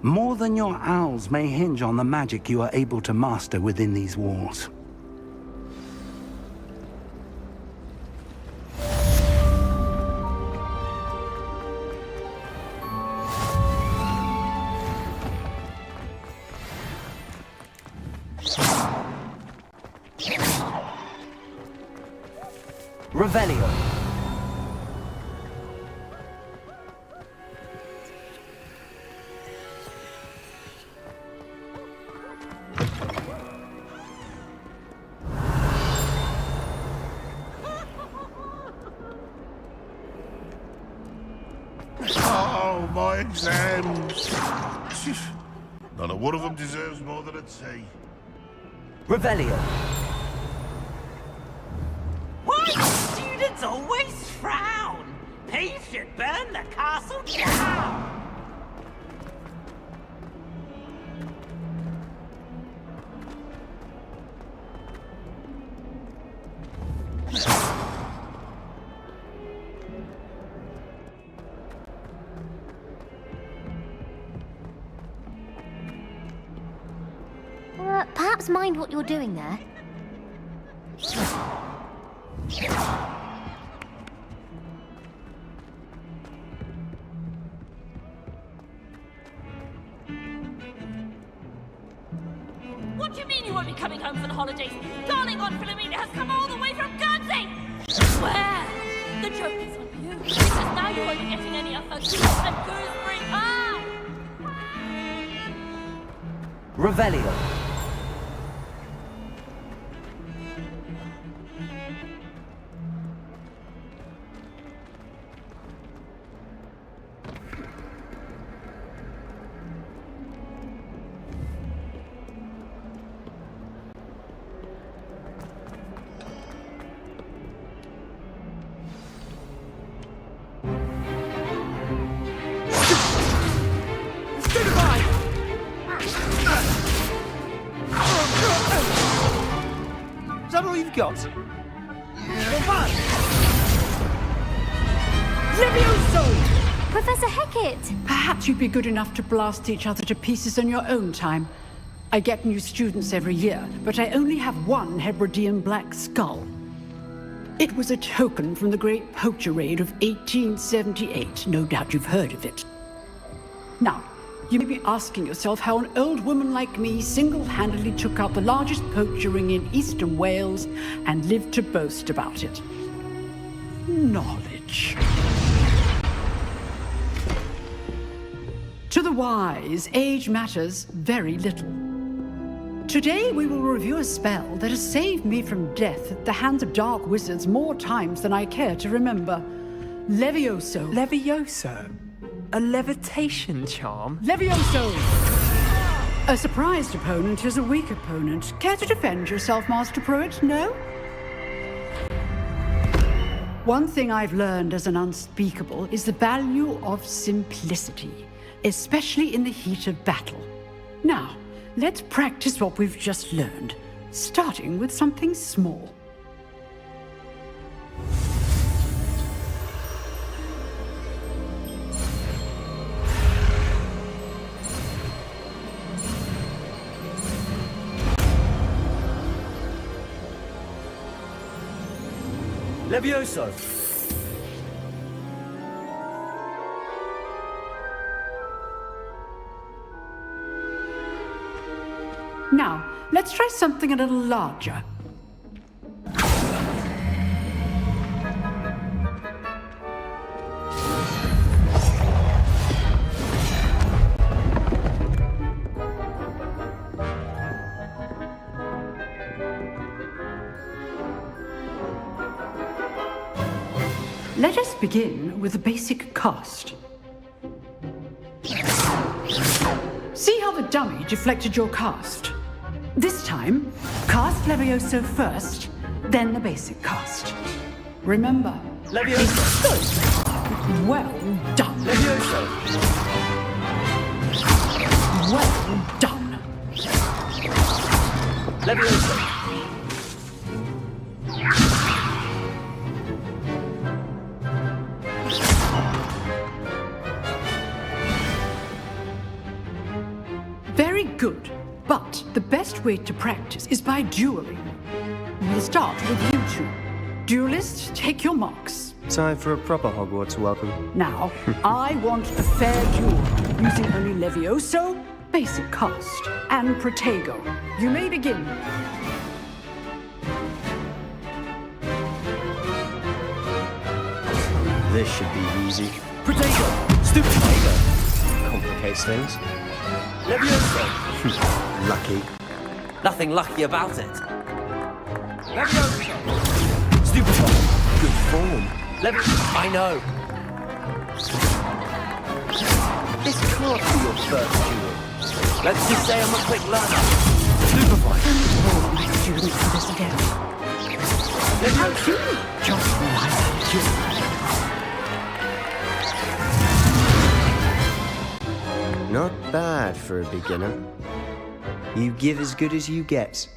More than your owls may hinge on the magic you are able to master within these walls. Revelio. Oh, my exams! Not a one of them deserves more than a T. Revelio. Why do students always frown? Peace should burn the castle down! Perhaps mind what you're doing there. What do you mean you won't be coming home for the holidays? Darling Aunt Philomena has come all the way from Guernsey! Swear! The joke is on you, because now you won't be getting any of her goose and gooseberry pie! Revelio. Is that all you've got? Levioso! Professor Hecat! Perhaps you'd be good enough to blast each other to pieces on your own time. I get new students every year, but I only have one Hebridean black skull. It was a token from the Great Poacher Raid of 1878. No doubt you've heard of it. Now, you may be asking yourself how an old woman like me single-handedly took out the largest poacher ring in eastern Wales and lived to boast about it. Knowledge. To the wise, age matters very little. Today we will review a spell that has saved me from death at the hands of dark wizards more times than I care to remember. Levioso. Levioso? A levitation charm? Levioso! A surprised opponent is a weak opponent. Care to defend yourself, Master Pruitt? No? One thing I've learned as an unspeakable is the value of simplicity, especially in the heat of battle. Now, let's practice what we've just learned, starting with something small. Levioso. Now, let's try something a little larger. Let us begin with the basic cast. See how the dummy deflected your cast? This time, cast Levioso first, then the basic cast. Remember, Levioso! well done. Levioso! Well done. Levioso! Very good. But the best way to practice is by dueling. We'll start with you two. Duelists, take your marks. Time for a proper Hogwarts welcome. Now, I want a fair duel, using only Levioso, basic cast, and Protego. You may begin. This should be easy. Protego! Stupid Protego! Complicates things. Levioso! Lucky. Nothing lucky about it. Levioso! Stupid Good form. I know. This can't be your first duel. Let's just say I'm a quick learner. Stupefy! All my students for this again. How do you just like you? Not bad for a beginner. You give as good as you get.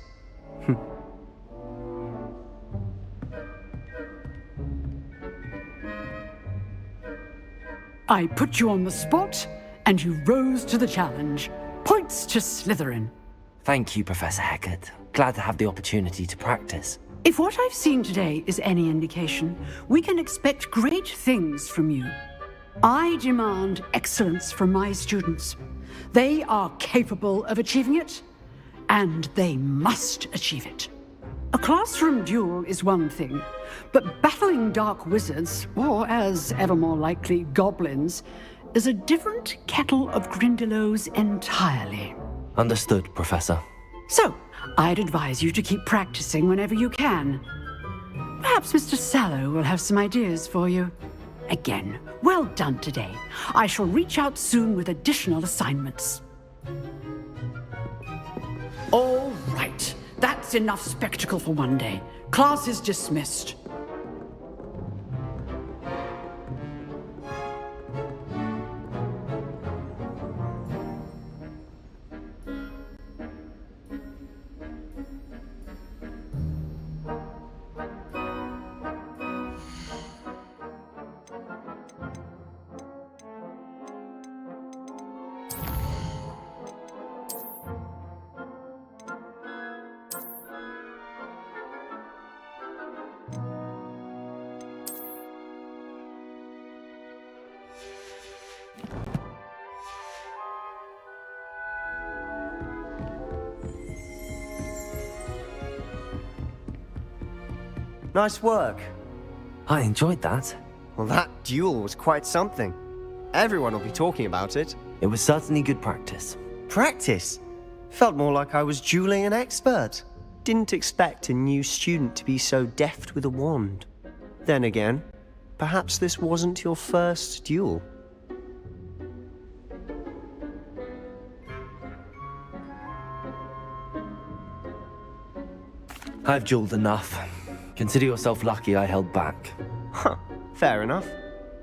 I put you on the spot, and you rose to the challenge. Points to Slytherin. Thank you, Professor Hecat. Glad to have the opportunity to practice. If what I've seen today is any indication, we can expect great things from you. I demand excellence from my students. They are capable of achieving it, and they must achieve it. A classroom duel is one thing, but battling dark wizards, or as ever more likely, goblins, is a different kettle of Grindylows entirely. Understood, Professor. So, I'd advise you to keep practicing whenever you can. Perhaps Mr. Sallow will have some ideas for you. Again, well done today. I shall reach out soon with additional assignments. All right. That's enough spectacle for one day. Class is dismissed. Nice work. I enjoyed that. Well, that duel was quite something. Everyone will be talking about it. It was certainly good practice. Practice? Felt more like I was dueling an expert. Didn't expect a new student to be so deft with a wand. Then again, perhaps this wasn't your first duel. I've dueled enough. Consider yourself lucky I held back. Huh, fair enough.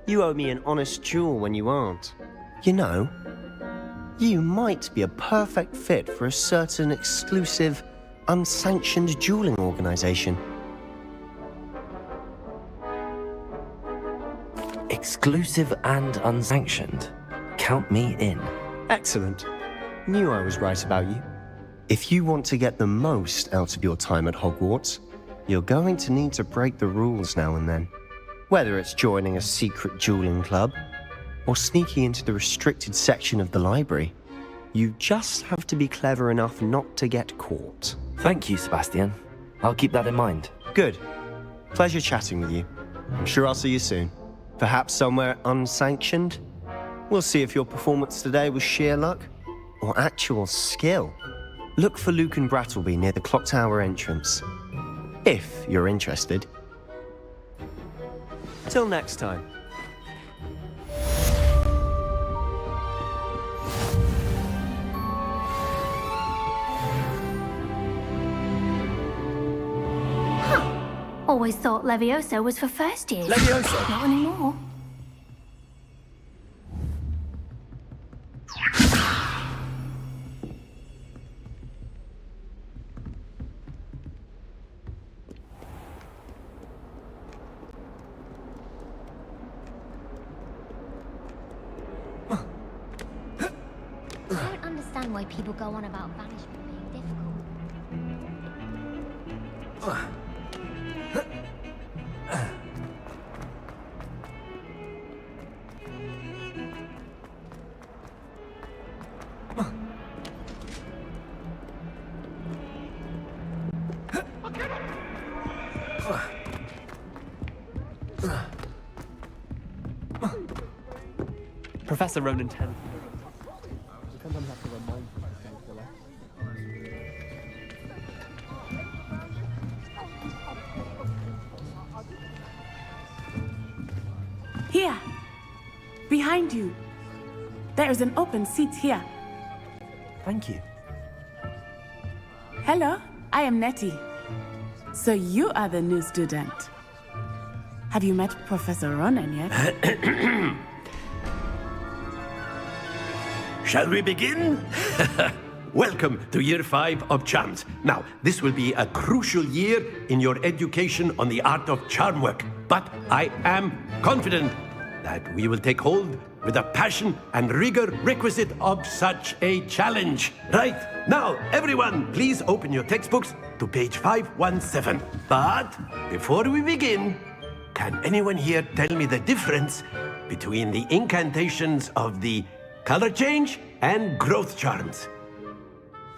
You owe me an honest duel when you aren't. You know, you might be a perfect fit for a certain exclusive, unsanctioned dueling organization. Exclusive and unsanctioned. Count me in. Excellent. Knew I was right about you. If you want to get the most out of your time at Hogwarts, you're going to need to break the rules now and then. Whether it's joining a secret dueling club, or sneaking into the restricted section of the library, you just have to be clever enough not to get caught. Thank you, Sebastian. I'll keep that in mind. Good. Pleasure chatting with you. I'm sure I'll see you soon. Perhaps somewhere unsanctioned? We'll see if your performance today was sheer luck, or actual skill. Look for Luke and Brattleby near the clock tower entrance. If you're interested. Till next time. Always thought Levioso was for first years. Levioso? Not anymore. I don't understand why people go on about banishment being difficult. Professor Ronan 10. Here. Behind you. There is an open seat here. Thank you. Hello, I am Nettie. So you are the new student. Have you met Professor Ronan yet? Shall we begin? Welcome to Year 5 of Charms. Now, this will be a crucial year in your education on the art of charm work. But I am confident that we will take hold with the passion and rigor requisite of such a challenge. Right, now, everyone, please open your textbooks to page 517. But before we begin, can anyone here tell me the difference between the incantations of the color change and growth charms?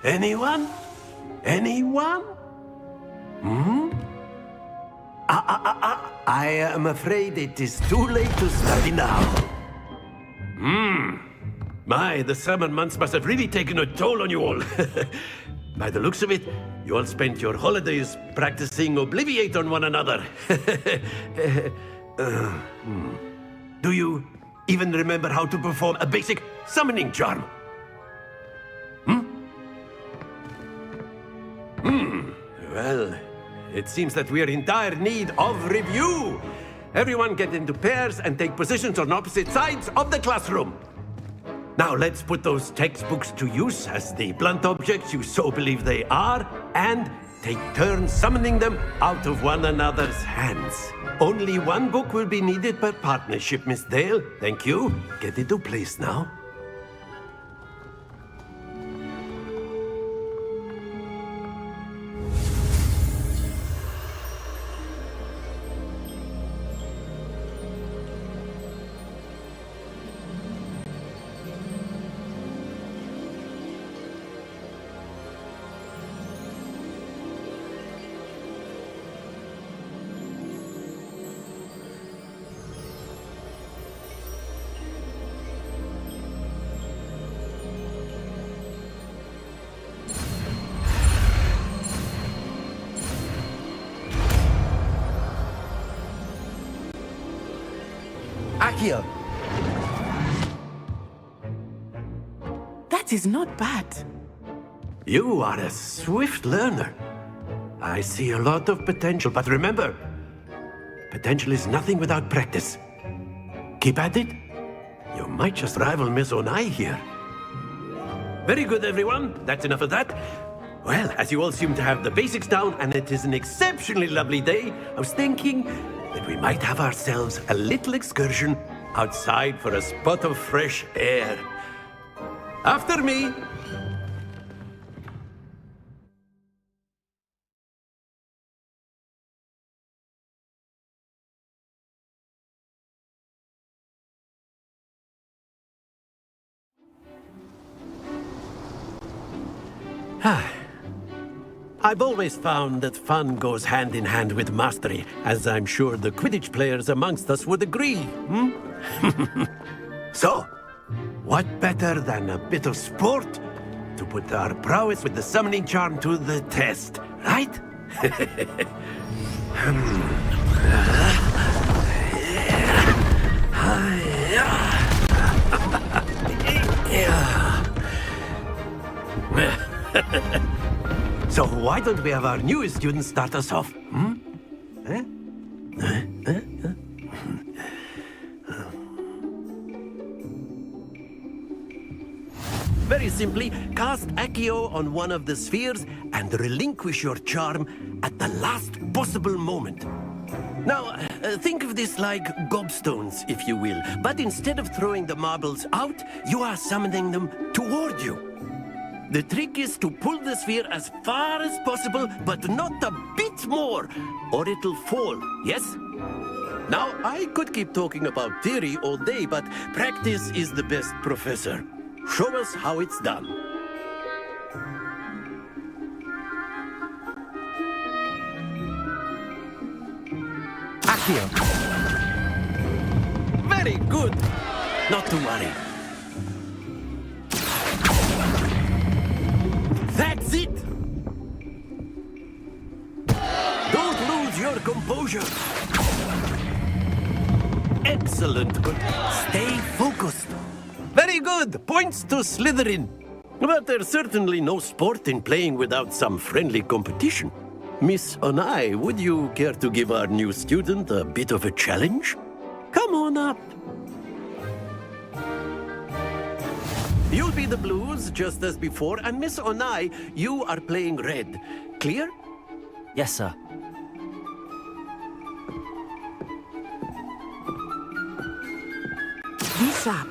Anyone? Anyone? I am afraid it is too late to study now. My, the summer months must have really taken a toll on you all. By the looks of it, you all spent your holidays practicing Obliviate on one another. Do you even remember how to perform a basic summoning charm? Well, it seems that we are in dire need of review. Everyone get into pairs and take positions on opposite sides of the classroom. Now let's put those textbooks to use as the blunt objects you so believe they are, and take turns summoning them out of one another's hands. Only one book will be needed per partnership, Miss Dale. Thank you. Get into place now. Accio! That is not bad. You are a swift learner. I see a lot of potential, but remember, potential is nothing without practice. Keep at it. You might just rival Miss Onai here. Very good, everyone. That's enough of that. Well, as you all seem to have the basics down, and it is an exceptionally lovely day, I was thinking that we might have ourselves a little excursion outside for a spot of fresh air. After me. I've always found that fun goes hand in hand with mastery, as I'm sure the Quidditch players amongst us would agree. So, what better than a bit of sport to put our prowess with the summoning charm to the test, right? So why don't we have our newest student start us off? Eh? Very simply, cast Accio on one of the spheres and relinquish your charm at the last possible moment. Now, think of this like gobstones, if you will, but instead of throwing the marbles out, you are summoning them toward you. The trick is to pull the sphere as far as possible, but not a bit more, or it'll fall, yes? Now, I could keep talking about theory all day, but practice is the best professor. Show us how it's done. Accio. Very good. Not to worry. That's it. Don't lose your composure. Excellent. Good. Stay focused. Very good. Points to Slytherin. But there's certainly no sport in playing without some friendly competition. Miss Onai, would you care to give our new student a bit of a challenge? Come on up. You'll be the blues, just as before, and Miss Onai, you are playing red. Clear? Yes, sir. Be sharp.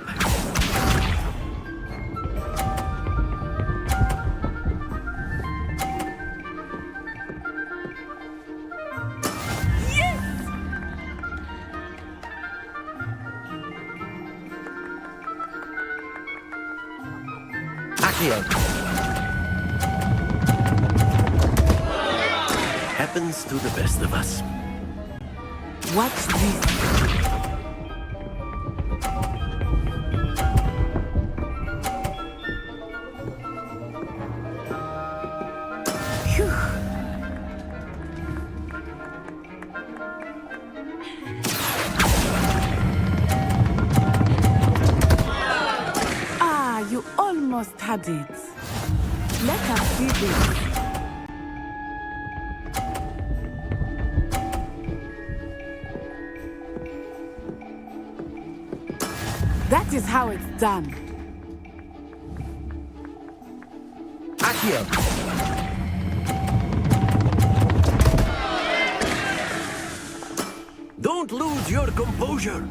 Accio. Happens to the best of us. Watch this. You almost had it. Let us see this. That is how it's done. Accio. Don't lose your composure.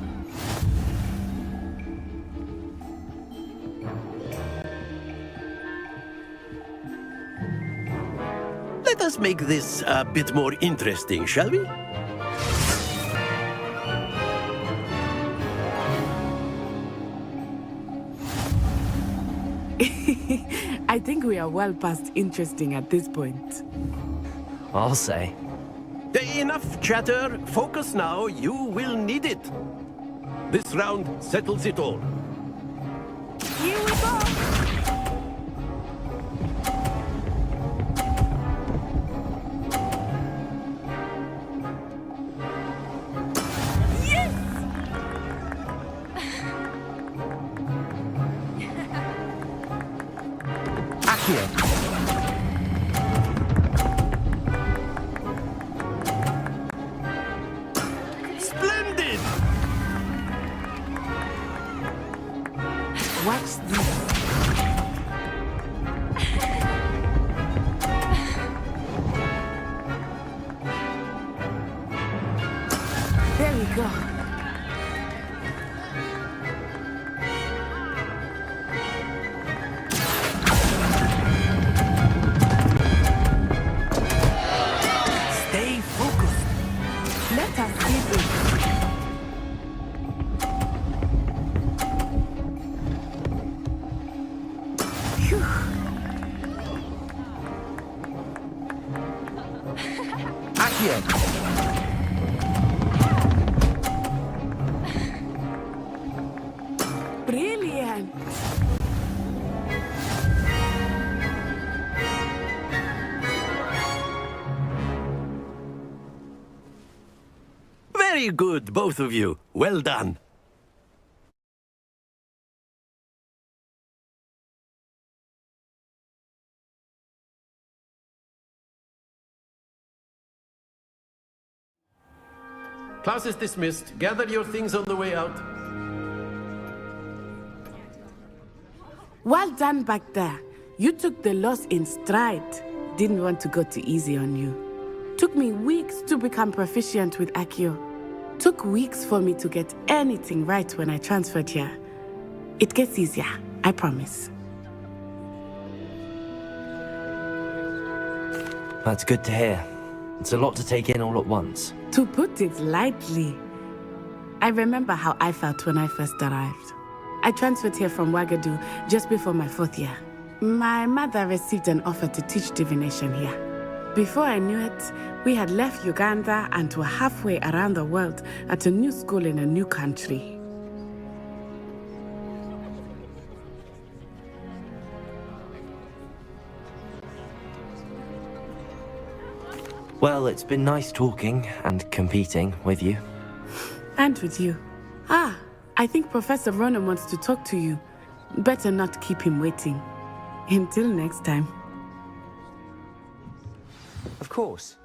Let us make this a bit more interesting, shall we? I think we are well past interesting at this point. I'll say. Enough chatter. Focus now. You will need it. This round settles it all. Here we go. Splendid! Watch this. There we go. Stay focused. Let us see this. Phew. Accio. Brilliant. Very good, both of you. Well done. Class is dismissed. Gather your things on the way out. Well done back there. You took the loss in stride. Didn't want to go too easy on you. Took me weeks to become proficient with Accio. Took weeks for me to get anything right when I transferred here. It gets easier, I promise. That's good to hear. It's a lot to take in all at once. To put it lightly, I remember how I felt when I first arrived. I transferred here from Wagadu just before my 4th year. My mother received an offer to teach divination here. Before I knew it, we had left Uganda and were halfway around the world at a new school in a new country. Well, it's been nice talking and competing with you. And with you. Ah, I think Professor Ronan wants to talk to you. Better not keep him waiting. Until next time. Of course.